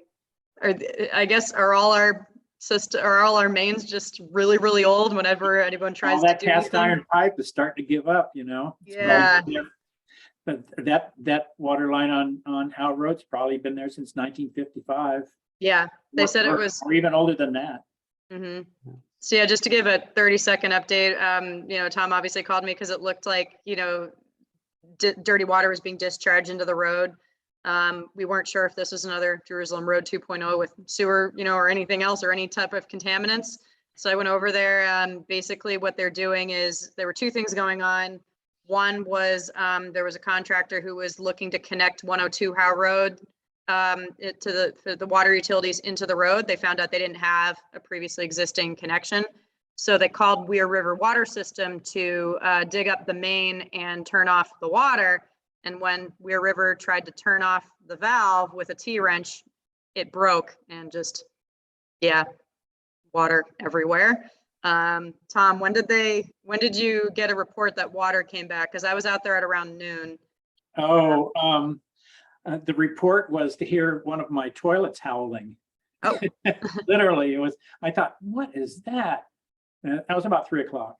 I guess, are all our mains just really, really old whenever anyone tries All to that do cast anything? iron pipe is starting to give up, you know? It's probably Yeah. been there- But that water line on Howe Road's probably been there since 1955. Yeah, they said it Or- was. Or even older than that. Mhm. So yeah, just to give a 30-second update, Tom obviously called me because it looked like, dirty water was being discharged into the road. We weren't sure if this was another Jerusalem Road 2.0 with sewer, or anything else or any type of contaminants. So I went over there. Basically what they're doing is there were 2 things going on. One was there was a contractor who was looking to connect 102 Howe Road to the water utilities into the road. They found out they didn't have a previously existing connection. So they called Weir River Water System to dig up the main and turn off the water. And when Weir River tried to turn off the valve with a T-wrench, it broke and just, water everywhere. Tom, when did you get a report that water came back? Because I was out there at around noon. Oh, the report was to hear one of my toilets howling. Oh. Literally, I thought, what is that? That was about 3 o'clock.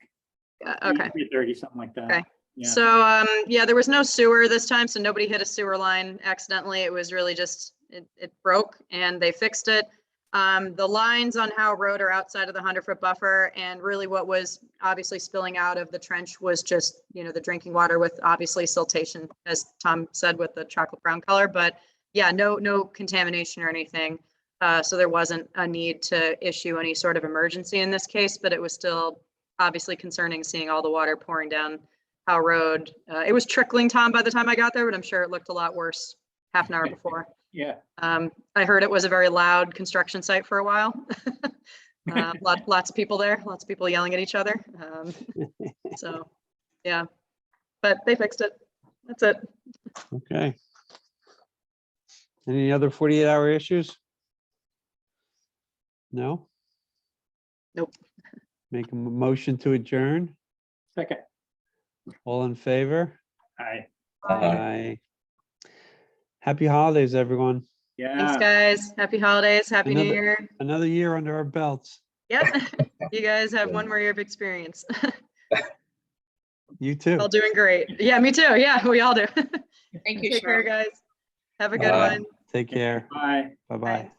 Okay. 3:30, something like that. Okay. Yeah. So, there was no sewer this time, so nobody hit a sewer line accidentally. It was really just, it broke and they fixed it. The lines on Howe Road are outside of the 100-foot buffer, and really what was obviously spilling out of the trench was just, the drinking water with obviously siltation, as Tom said, with the chocolate brown color, but yeah, no contamination or anything. So there wasn't a need to issue any sort of emergency in this case, but it was still obviously concerning seeing all the water pouring down Howe Road. It was trickling, Tom, by the time I got there, but I'm sure it looked a lot worse half an hour before. Yeah. I heard it was a very loud construction site for a while. Lots of people there, lots of people yelling at each other. So, yeah, but they fixed it. That's it. Okay. Any other 48-hour issues? No? Nope. Make a motion to adjourn. Second. All in favor? Aye. Aye. Happy holidays, everyone. Yeah. Thanks, guys. Happy holidays. Happy New Another- Year. Another year under our belts. Yep. You guys have one more year of experience. You too. All doing great. Yeah, me too. Yeah, we all do. Thank you, Take care, Cheryl. guys. Have a good Bye. one. Take care. Bye. Bye-bye.